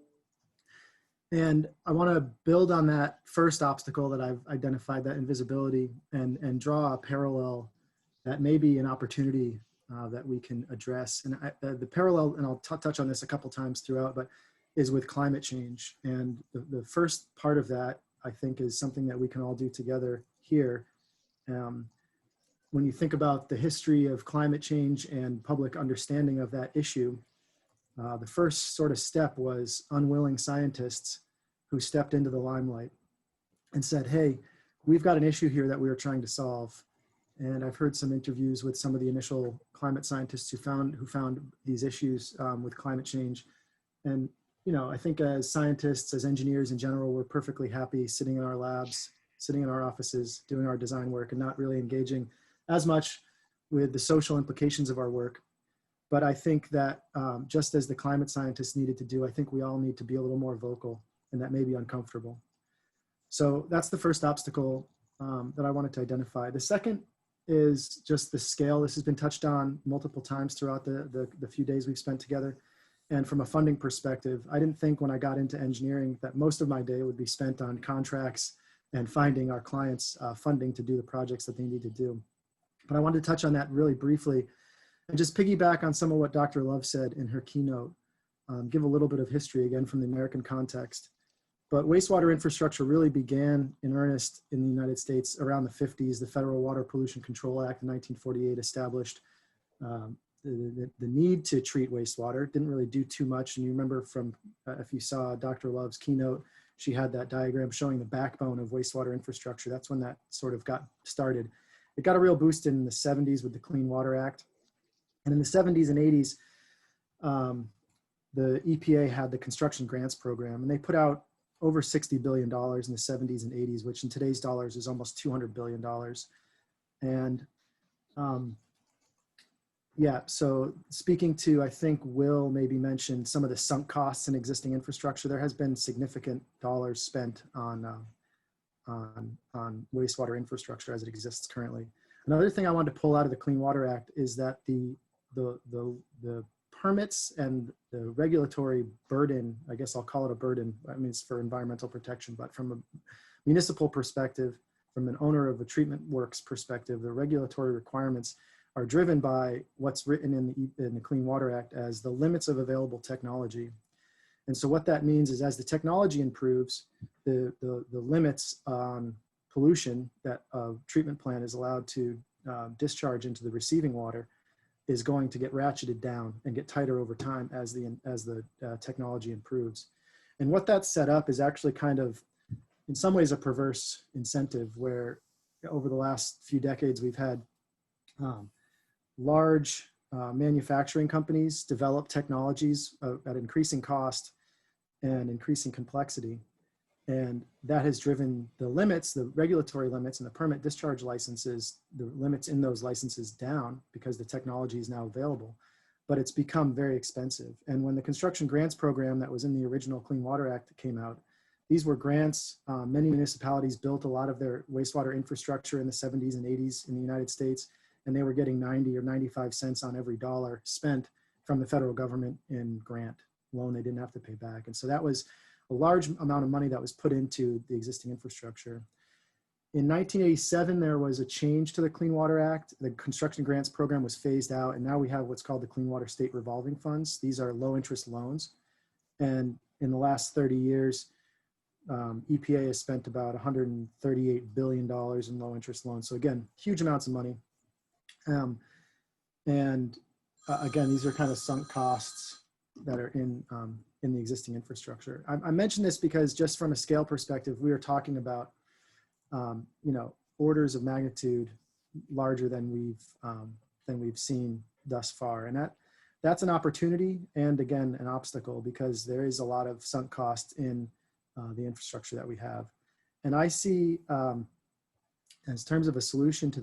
And I want to build on that first obstacle that I've identified, that invisibility, and draw a parallel that may be an opportunity that we can address. And the parallel, and I'll touch on this a couple times throughout, but is with climate change. And the first part of that, I think, is something that we can all do together here. When you think about the history of climate change and public understanding of that issue, the first sort of step was unwilling scientists who stepped into the limelight and said, hey, we've got an issue here that we are trying to solve. And I've heard some interviews with some of the initial climate scientists who found these issues with climate change. And you know, I think as scientists, as engineers in general, we're perfectly happy sitting in our labs, sitting in our offices, doing our design work, and not really engaging as much with the social implications of our work. But I think that just as the climate scientists needed to do, I think we all need to be a little more vocal, and that may be uncomfortable. So that's the first obstacle that I wanted to identify. The second is just the scale. This has been touched on multiple times throughout the few days we've spent together. And from a funding perspective, I didn't think when I got into engineering that most of my day would be spent on contracts and finding our clients funding to do the projects that they need to do. But I wanted to touch on that really briefly and just piggyback on some of what Dr. Love said in her keynote. give a little bit of history again from the American context. But wastewater infrastructure really began in earnest in the United States around the 50s. The Federal Water Pollution Control Act in 1948 established the need to treat wastewater. It didn't really do too much. And you remember from, if you saw Dr. Love's keynote, she had that diagram showing the backbone of wastewater infrastructure. That's when that sort of got started. It got a real boost in the 70s with the Clean Water Act. And in the 70s and 80s, the EPA had the construction grants program, and they put out over $60 billion in the 70s and 80s, which in today's dollars is almost $200 billion. And yeah, so speaking to, I think Will maybe mentioned some of the sunk costs in existing infrastructure. There has been significant dollars spent on wastewater infrastructure as it exists currently. Another thing I wanted to pull out of the Clean Water Act is that the permits and the regulatory burden, I guess I'll call it a burden, I mean, it's for environmental protection, but from a municipal perspective, from an owner of a treatment works perspective, the regulatory requirements are driven by what's written in the Clean Water Act as the limits of available technology. And so what that means is as the technology improves, the limits on pollution that a treatment plant is allowed to discharge into the receiving water is going to get ratcheted down and get tighter over time as the technology improves. And what that's set up is actually kind of, in some ways, a perverse incentive where over the last few decades, we've had large manufacturing companies develop technologies at increasing cost and increasing complexity. And that has driven the limits, the regulatory limits and the permit discharge licenses, the limits in those licenses down because the technology is now available, but it's become very expensive. And when the construction grants program that was in the original Clean Water Act came out, these were grants. Many municipalities built a lot of their wastewater infrastructure in the 70s and 80s in the United States, and they were getting 90 or 95 cents on every dollar spent from the federal government in grant loan they didn't have to pay back. And so that was a large amount of money that was put into the existing infrastructure. In 1987, there was a change to the Clean Water Act. The construction grants program was phased out, and now we have what's called the Clean Water State Revolving Funds. These are low interest loans. And in the last 30 years, EPA has spent about $138 billion in low interest loans. So again, huge amounts of money. Again, these are kind of sunk costs that are in the existing infrastructure. I mention this because just from a scale perspective, we are talking about, orders of magnitude larger than we've seen thus far. And that's an opportunity and again, an obstacle because there is a lot of sunk cost in the infrastructure that we have. And I see, as terms of a solution to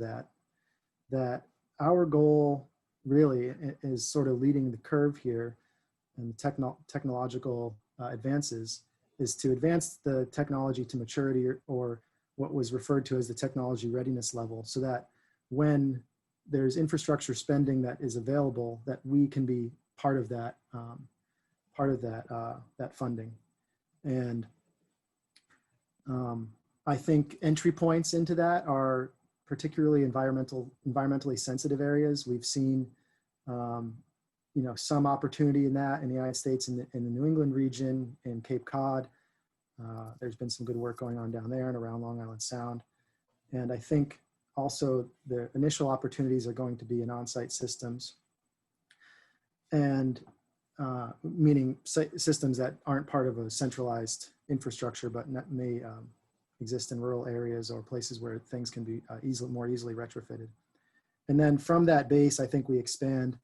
that our goal really is sort of leading the curve here and the technological advances is to advance the technology to maturity or what was referred to as the technology readiness level so that when there's infrastructure spending that is available, that we can be part of that funding. And I think entry points into that are particularly environmentally sensitive areas. We've seen some opportunity in that in the United States, in the New England region, in Cape Cod. There's been some good work going on down there and around Long Island Sound. And I think also the initial opportunities are going to be in on-site systems and meaning systems that aren't part of a centralized infrastructure, but may exist in rural areas or places where things can be more easily retrofitted. And then from that base, I think we expand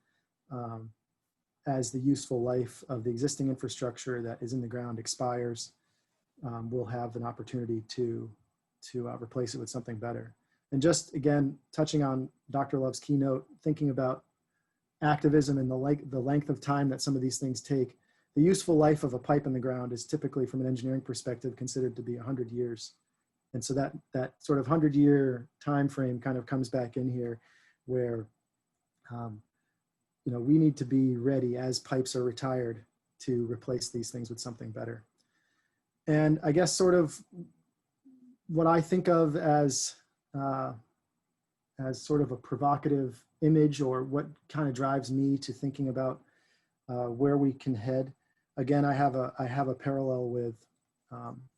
as the useful life of the existing infrastructure that is in the ground expires, we'll have an opportunity to replace it with something better. And just again, touching on Dr. Love's keynote, thinking about activism and the length of time that some of these things take, the useful life of a pipe in the ground is typically from an engineering perspective considered to be 100 years. And so that sort of 100-year time frame kind of comes back in here where we need to be ready as pipes are retired to replace these things with something better. And I guess sort of what I think of as sort of a provocative image or what kind of drives me to thinking about where we can head again, I have a parallel with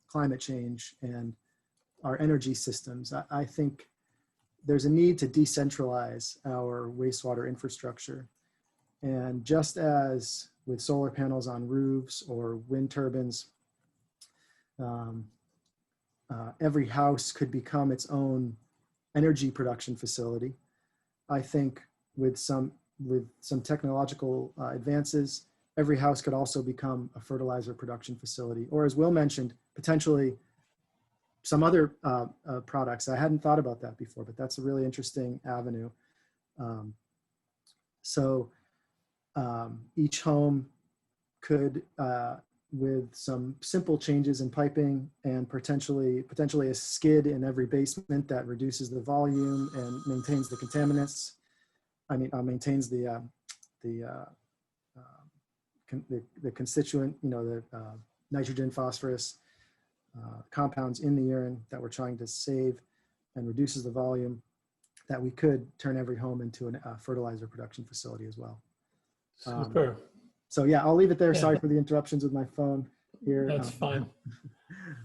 climate change and our energy systems. I think there's a need to decentralize our wastewater infrastructure. And just as with solar panels on roofs or wind turbines, every house could become its own energy production facility. I think with some technological advances, every house could also become a fertilizer production facility, or as Will mentioned, potentially some other products. I hadn't thought about that before, but that's a really interesting avenue. Each home could, with some simple changes in piping and potentially a skid in every basement that reduces the volume and maintains the contaminants. Maintains the constituent, the nitrogen, phosphorus compounds in the urine that we're trying to save, and reduces the volume, that we could turn every home into a fertilizer production facility as well. Super. So yeah, I'll leave it there. Yeah. Sorry for the interruptions with my phone here. That's fine.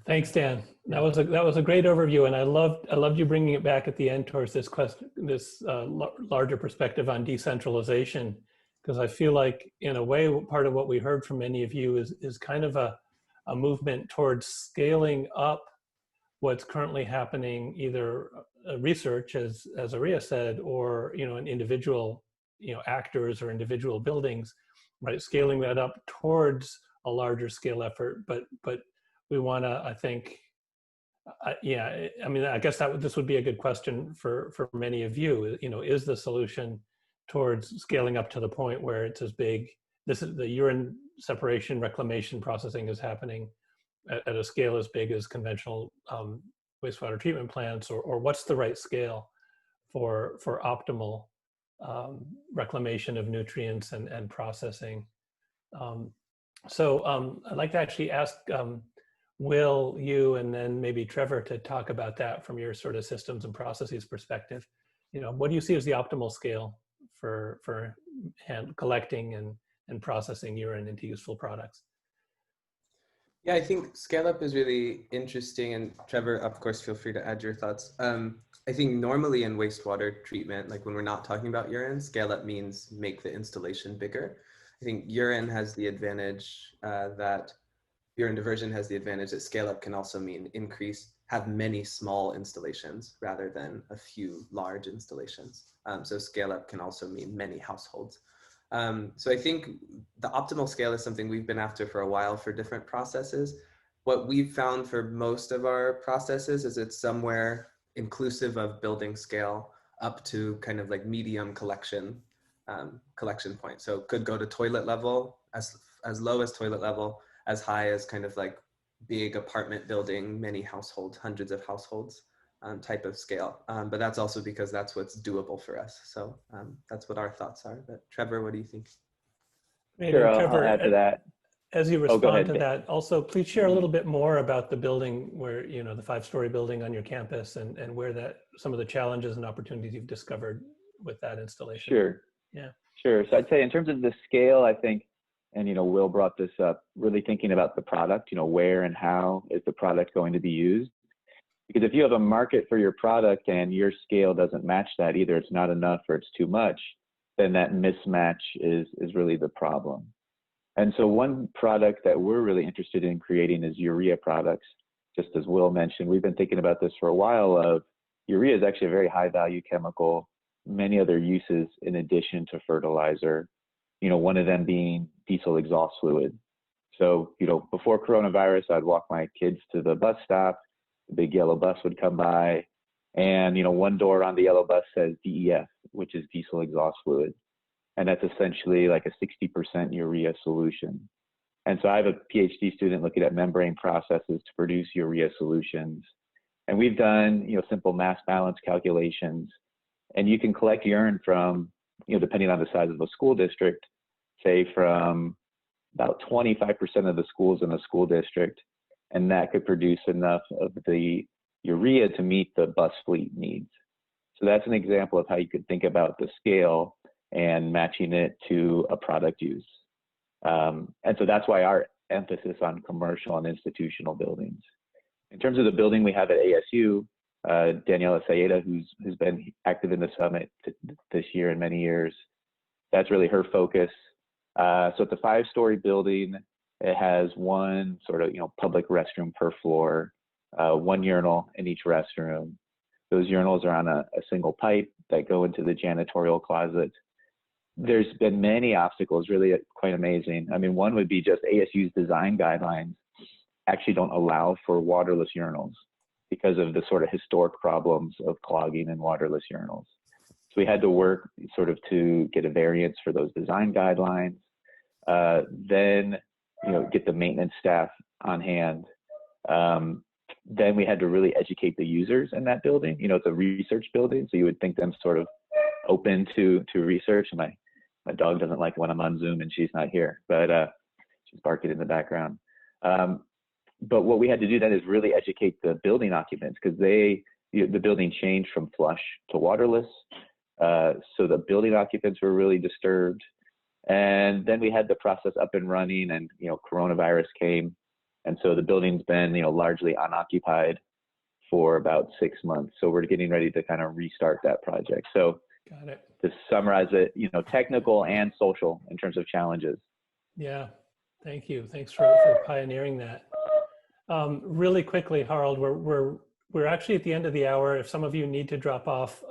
Thanks, Dan. That was a great overview, and I loved you bringing it back at the end towards this question, this larger perspective on decentralization, because I feel like in a way part of what we heard from many of you is kind of a movement towards scaling up what's currently happening, either research, as Aria said, or in individual actors or individual buildings, right? Scaling that up towards a larger scale effort, but we want to, I think, I guess this would be a good question for many of you. Is the solution towards scaling up to the point where it's as big? This is the urine separation reclamation processing is happening at a scale as big as conventional wastewater treatment plants, or what's the right scale for optimal reclamation of nutrients and processing? I'd like to actually ask Will, you, and then maybe Trevor to talk about that from your sort of systems and processes perspective. What do you see as the optimal scale for collecting and processing urine into useful products? Yeah, I think scale up is really interesting, and Trevor, of course, feel free to add your thoughts. I think normally in wastewater treatment, like when we're not talking about urine, scale up means make the installation bigger. I think urine has the advantage that urine diversion has the advantage that scale up can also mean have many small installations rather than a few large installations. So scale up can also mean many households. So I think the optimal scale is something we've been after for a while for different processes. What we've found for most of our processes is it's somewhere inclusive of building scale up to kind of like medium collection point. So it could go to toilet level, as low as toilet level, as high as kind of like big apartment building, many households, hundreds of households type of scale. But that's also because that's what's doable for us. So that's what our thoughts are. But Trevor, what do you think? Sure, Trevor, I'll add to that. As you respond to ahead. that, also please share a little bit more about the building where, the 5-story building on your campus, and where some of the challenges and opportunities you've discovered with that installation. Sure. Yeah. Sure. So I'd say in terms of the scale, I think, and Will brought this up, really thinking about the product, where and how is the product going to be used? Because if you have a market for your product and your scale doesn't match that, either it's not enough or it's too much, then that mismatch is really the problem. And so one product that we're really interested in creating is urea products. Just as Will mentioned, we've been thinking about this for a while. Urea is actually a very high value chemical, many other uses in addition to fertilizer, one of them being diesel exhaust fluid. So, before coronavirus, I'd walk my kids to the bus stop, the big yellow bus would come by, and, one door on the yellow bus says DEF, which is diesel exhaust fluid. And that's essentially like a 60% urea solution. And so I have a PhD student looking at membrane processes to produce urea solutions. And we've done, simple mass balance calculations. And you can collect urine from, depending on the size of the school district, say from about 25% of the schools in the school district. And that could produce enough of the urea to meet the bus fleet needs. So that's an example of how you could think about the scale and matching it to a product use. And so that's why our emphasis on commercial and institutional buildings. In terms of the building we have at ASU, Daniela Sayeda, who's been active in the summit this year and many years, that's really her focus. So it's a 5-story building. It has one sort of, public restroom per floor, 1 urinal in each restroom. Those urinals are on a single pipe that go into the janitorial closet. There's been many obstacles, really quite amazing. I mean, one would be just ASU's design guidelines actually don't allow for waterless urinals because of the sort of historic problems of clogging and waterless urinals. So we had to work sort of to get a variance for those design guidelines, then, get the maintenance staff on hand. Then we had to really educate the users in that building. It's a research building, so you would think them sort of open to research. And my dog doesn't like when I'm on Zoom and she's not here, but she's barking in the background. But what we had to do then is really educate the building occupants, because the building changed from flush to waterless. So the building occupants were really disturbed. And then we had the process up and running, and coronavirus came. And so the building's been largely unoccupied for about 6 months. So we're getting ready to kind of restart that project. So Got it. to summarize it, technical and social in terms of challenges. Yeah, thank you. Thanks for pioneering that. Really quickly, Harald, we're actually at the end of the hour. If some of you need to drop off,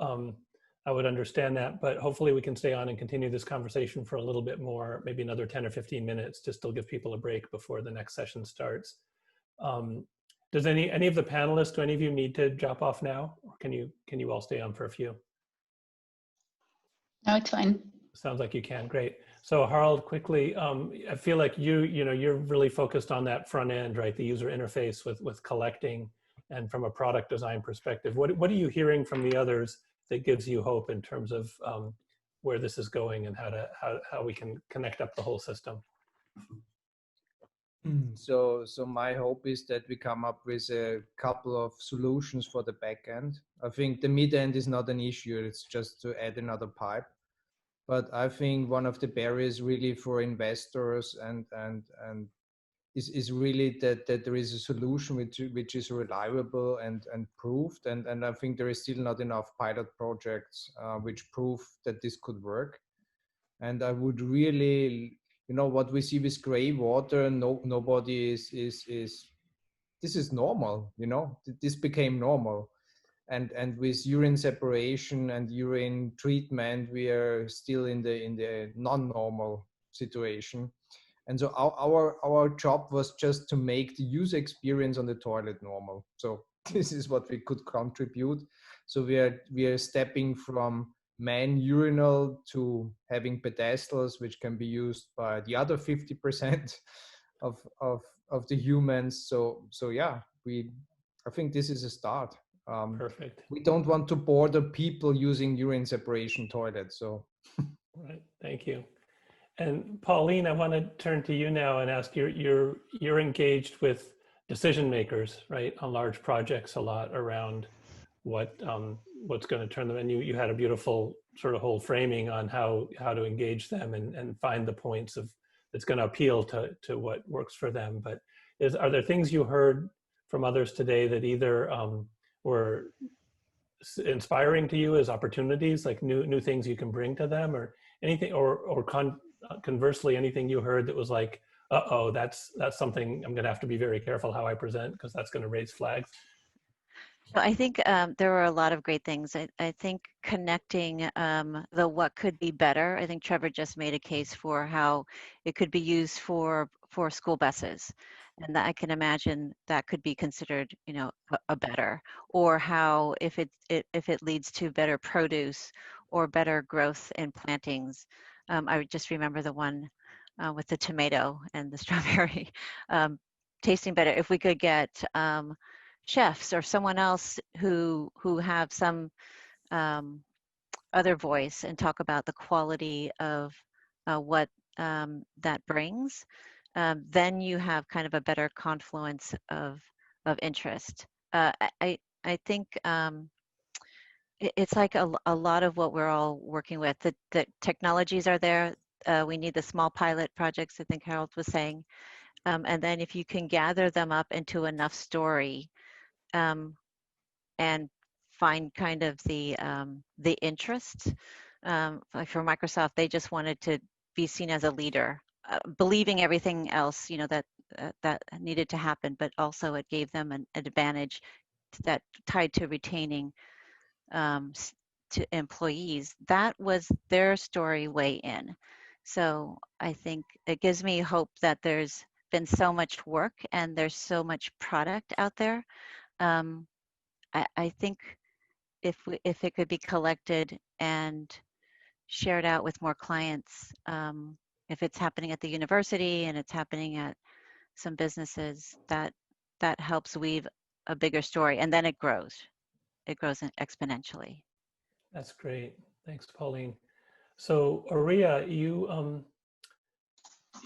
I would understand that, but hopefully we can stay on and continue this conversation for a little bit more, maybe another 10 or 15 minutes, just to give people a break before the next session starts. Does any of the panelists, do any of you need to drop off now? Or can you all stay on for a few? No, it's fine. Sounds like you can. Great. So Harald, quickly, I feel like you're really focused on that front end, right? The user interface with collecting, and from a product design perspective, what are you hearing from the others that gives you hope in terms of where this is going and how we can connect up the whole system? So my hope is that we come up with a couple of solutions for the back end. I think the mid end is not an issue. It's just to add another pipe. But I think one of the barriers really for investors and is really that there is a solution which is reliable and proved. And I think there is still not enough pilot projects which prove that this could work. And I would really, what we see with gray water, nobody is this is normal, this became normal. And with urine separation and urine treatment, we are still in the non-normal situation. And so our job was just to make the user experience on the toilet normal. So this is what we could contribute. So we are stepping from man urinal to having pedestals, which can be used by the other 50% of the humans. So yeah, I think this is a start. Perfect. We don't want to border people using urine separation toilets. So, right. Thank you. And Pauline, I want to turn to you now and ask you're engaged with decision makers, right, on large projects a lot around what's going to turn them. And you had a beautiful sort of whole framing on how to engage them and find the points that's going to appeal to what works for them. But are there things you heard from others today that either were inspiring to you as opportunities, like new things you can bring to them, or anything, or conversely, anything you heard that was like, uh-oh, that's something I'm going to have to be very careful how I present because that's going to raise flags? So I think there were a lot of great things. I think connecting the what could be better. I think Trevor just made a case for how it could be used for school buses, and that I can imagine that could be considered, a better, or how if it leads to better produce or better growth in plantings. I would just remember the one with the tomato and the strawberry tasting better. If we could get chefs or someone else who have some other voice and talk about the quality of what that brings, then you have kind of a better confluence of interest. I think it's like a lot of what we're all working with. The technologies are there. we need the small pilot projects, I think Harold was saying. And then if you can gather them up into enough story and find kind of the interest. Like for Microsoft, they just wanted to be seen as a leader, believing everything else, that needed to happen, but also it gave them an advantage that tied to retaining to employees. That was their story way in. So I think it gives me hope that there's been so much work and there's so much product out there. I think if it could be collected and shared out with more clients, if it's happening at the university and it's happening at some businesses, that helps weave a bigger story, and then it grows exponentially. That's great. Thanks, Pauline. So Aria, you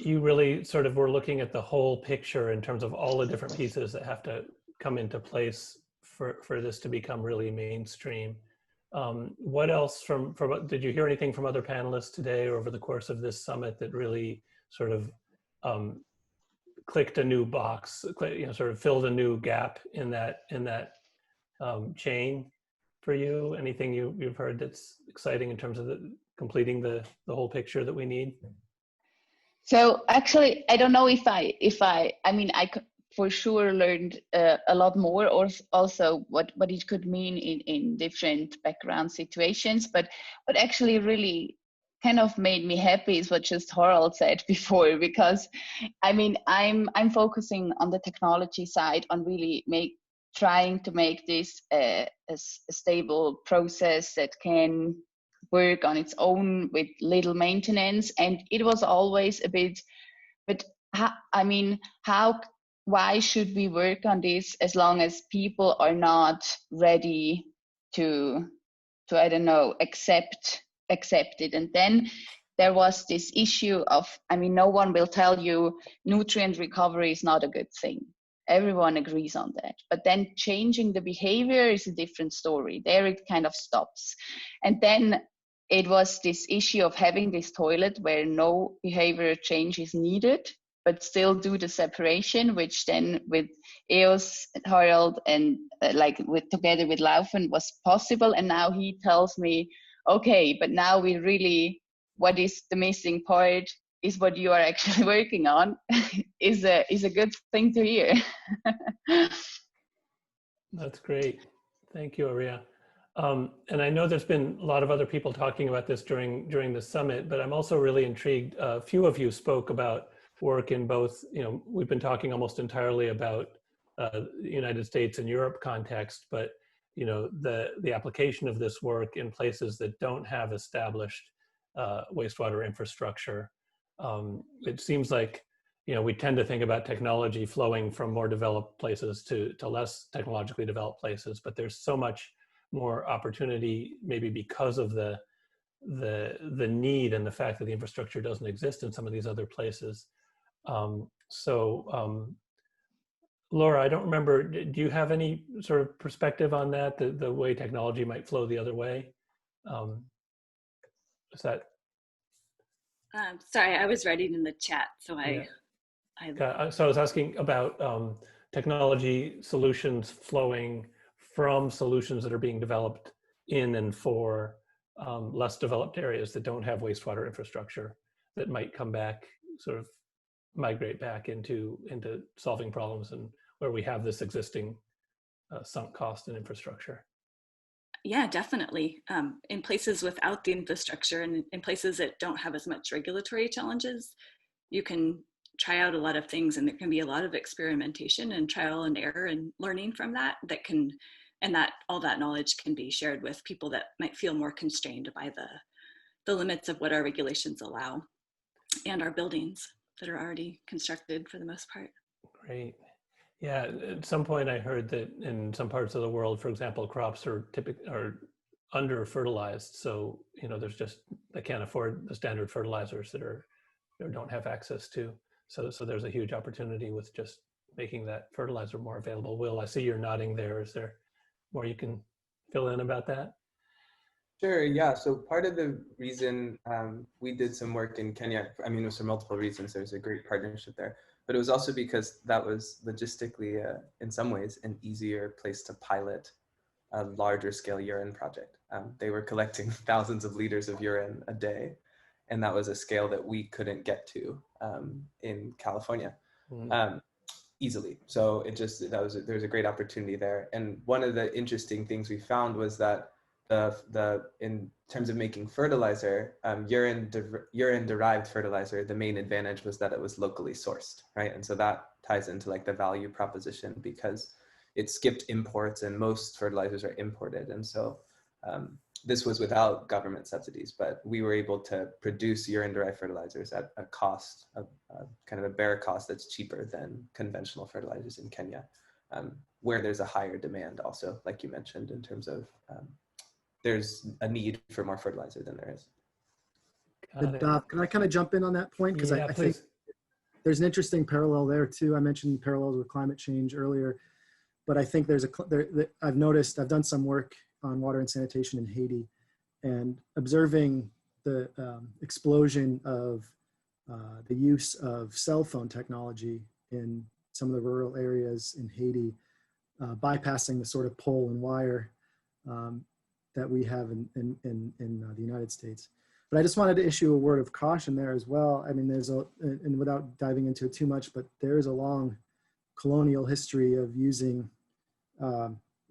really sort of were looking at the whole picture in terms of all the different pieces that have to come into place for this to become really mainstream. What else did you hear anything from other panelists today or over the course of this summit that really sort of clicked a new box, sort of filled a new gap in that chain for you? Anything you've heard that's exciting in terms of completing the whole picture that we need? So actually, I don't know if I mean, I for sure learned a lot more, or also what it could mean in different background situations. But what actually really kind of made me happy is what just Harald said before, because I mean, I'm focusing on the technology side, on really trying to make this a stable process that can work on its own with little maintenance. And it was always a bit, but why should we work on this as long as people are not ready to I don't know, accept it? And then there was this issue of, I mean, no one will tell you nutrient recovery is not a good thing. Everyone agrees on that. But then changing the behavior is a different story. There it kind of stops. And then it was this issue of having this toilet where no behavior change is needed, but still do the separation, which then with EOS, Harald, and together with Laufen was possible. And now he tells me, okay, but now we really, what is the missing part is what you are actually working on is a good thing to hear. That's great. Thank you, Aria. And I know there's been a lot of other people talking about this during the summit, but I'm also really intrigued. A few of you spoke about work in both, we've been talking almost entirely about the United States and Europe context, but the application of this work in places that don't have established wastewater infrastructure. It seems like we tend to think about technology flowing from more developed places to less technologically developed places, but there's so much more opportunity, maybe because of the need and the fact that the infrastructure doesn't exist in some of these other places. Laura, I don't remember, do you have any sort of perspective on that, the way technology might flow the other way? Is that? Sorry, I was writing in the chat, so So I was asking about technology solutions flowing from solutions that are being developed in and for less developed areas that don't have wastewater infrastructure, that might come back, sort of migrate back into solving problems and where we have this existing sunk cost in infrastructure. Yeah, definitely. In places without the infrastructure and in places that don't have as much regulatory challenges, you can try out a lot of things, and there can be a lot of experimentation and trial and error and learning from that and that all that knowledge can be shared with people that might feel more constrained by the limits of what our regulations allow and our buildings that are already constructed for the most part. Great. Yeah, at some point I heard that in some parts of the world, for example, crops are under fertilized. So, they can't afford the standard fertilizers that don't have access to. So there's a huge opportunity with just making that fertilizer more available. Will, I see you're nodding there. Is there more you can fill in about that? Sure, yeah. So part of the reason we did some work in Kenya, I mean, it was for multiple reasons. There's a great partnership there, but it was also because that was logistically, in some ways, an easier place to pilot a larger scale urine project. They were collecting thousands of liters of urine a day, and that was a scale that we couldn't get to in California. Easily. So it just, there was a great opportunity there. And one of the interesting things we found was that in terms of making fertilizer, urine derived fertilizer, the main advantage was that it was locally sourced, right? And so that ties into like the value proposition, because it skipped imports and most fertilizers are imported. And so this was without government subsidies, but we were able to produce urine-derived fertilizers at a cost, kind of a bare cost that's cheaper than conventional fertilizers in Kenya, where there's a higher demand also, like you mentioned, in terms of there's a need for more fertilizer than there is. Can I kind of jump in on that point? Because I think there's an interesting parallel there too. I mentioned parallels with climate change earlier, but I think I've noticed, I've done some work on water and sanitation in Haiti, and observing the explosion of the use of cell phone technology in some of the rural areas in Haiti, bypassing the sort of pole and wire that we have in the United States. But I just wanted to issue a word of caution there as well. I mean, and without diving into it too much, but there is a long colonial history of using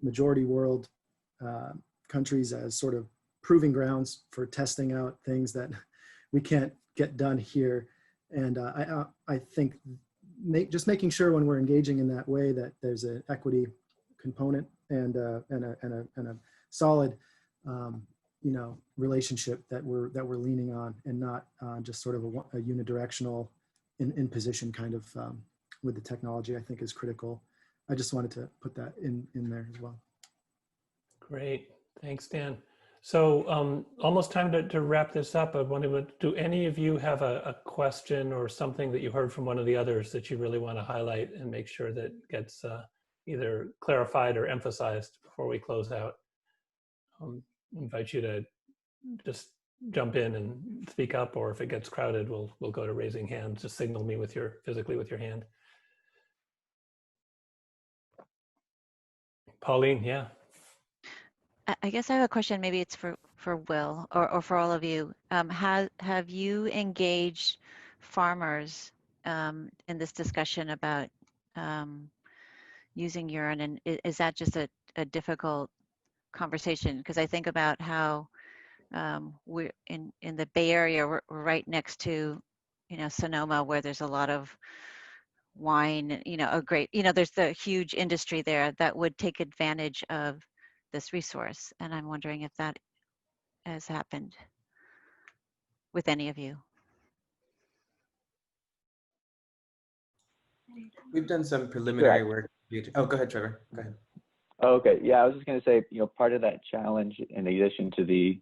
majority world countries as sort of proving grounds for testing out things that we can't get done here. And I think just making sure when we're engaging in that way that there's an equity component and a solid relationship that we're leaning on, and not just sort of a unidirectional imposition kind of with the technology, I think is critical. I just wanted to put that in there as well. Great, thanks, Dan. So almost time to wrap this up. I wonder, do any of you have a question or something that you heard from one of the others that you really want to highlight and make sure that gets either clarified or emphasized before we close out? Invite you to just jump in and speak up, or if it gets crowded, we'll go to raising hands. Just signal me physically with your hand. Pauline, yeah. I guess I have a question. Maybe it's for Will or for all of you. Have you engaged farmers in this discussion about using urine, and is that just a difficult conversation? Because I think about how we're in the Bay Area, we're right next to, Sonoma, where there's a lot of wine, there's the huge industry there that would take advantage of this resource. And I'm wondering if that has happened with any of you. We've done some preliminary work. Oh, go ahead, Trevor. Go ahead. Oh, okay. Yeah, I was just going to say, part of that challenge, in addition to the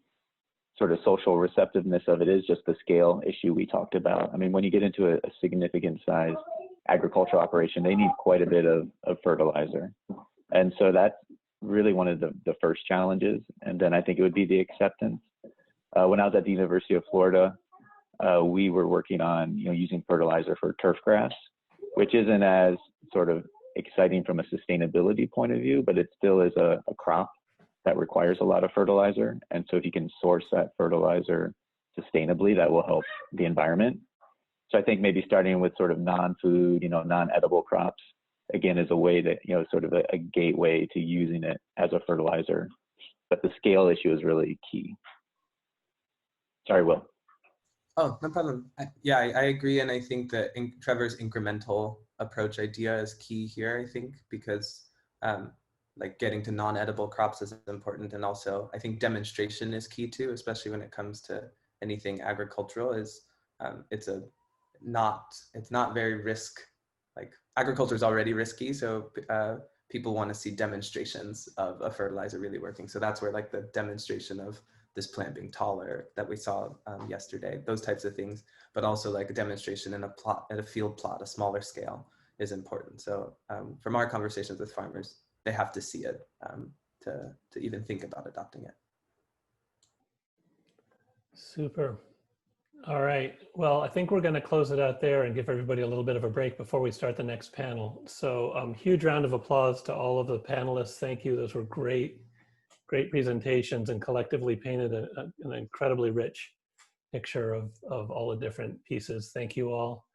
sort of social receptiveness of it, is just the scale issue we talked about. I mean, when you get into a significant size agricultural operation, they need quite a bit of fertilizer. And so that's really one of the first challenges. And then I think it would be the acceptance. When I was at the University of Florida, we were working on, using fertilizer for turf grass, which isn't as sort of exciting from a sustainability point of view, but it still is a crop that requires a lot of fertilizer. And so if you can source that fertilizer sustainably, that will help the environment. So I think maybe starting with sort of non-food, non-edible crops, again, is a way that, sort of a gateway to using it as a fertilizer. But the scale issue is really key. Sorry, Will. Oh, no problem. I agree. And I think that Trevor's incremental approach idea is key here, I think, because like getting to non-edible crops is important. And also I think demonstration is key too, especially when it comes to anything agricultural. It's not very like agriculture is already risky. So people want to see demonstrations of a fertilizer really working. So that's where like the demonstration of this plant being taller that we saw yesterday, those types of things, but also like a demonstration in a field plot, a smaller scale, is important. So from our conversations with farmers, they have to see it to even think about adopting it. Super. All right. Well, I think we're going to close it out there and give everybody a little bit of a break before we start the next panel. So huge round of applause to all of the panelists. Thank you. Those were great, great presentations and collectively painted an incredibly rich picture of all the different pieces. Thank you all.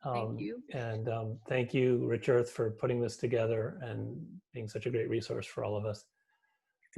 Thank you. And thank you, Rich Earth, for putting this together and being such a great resource for all of us.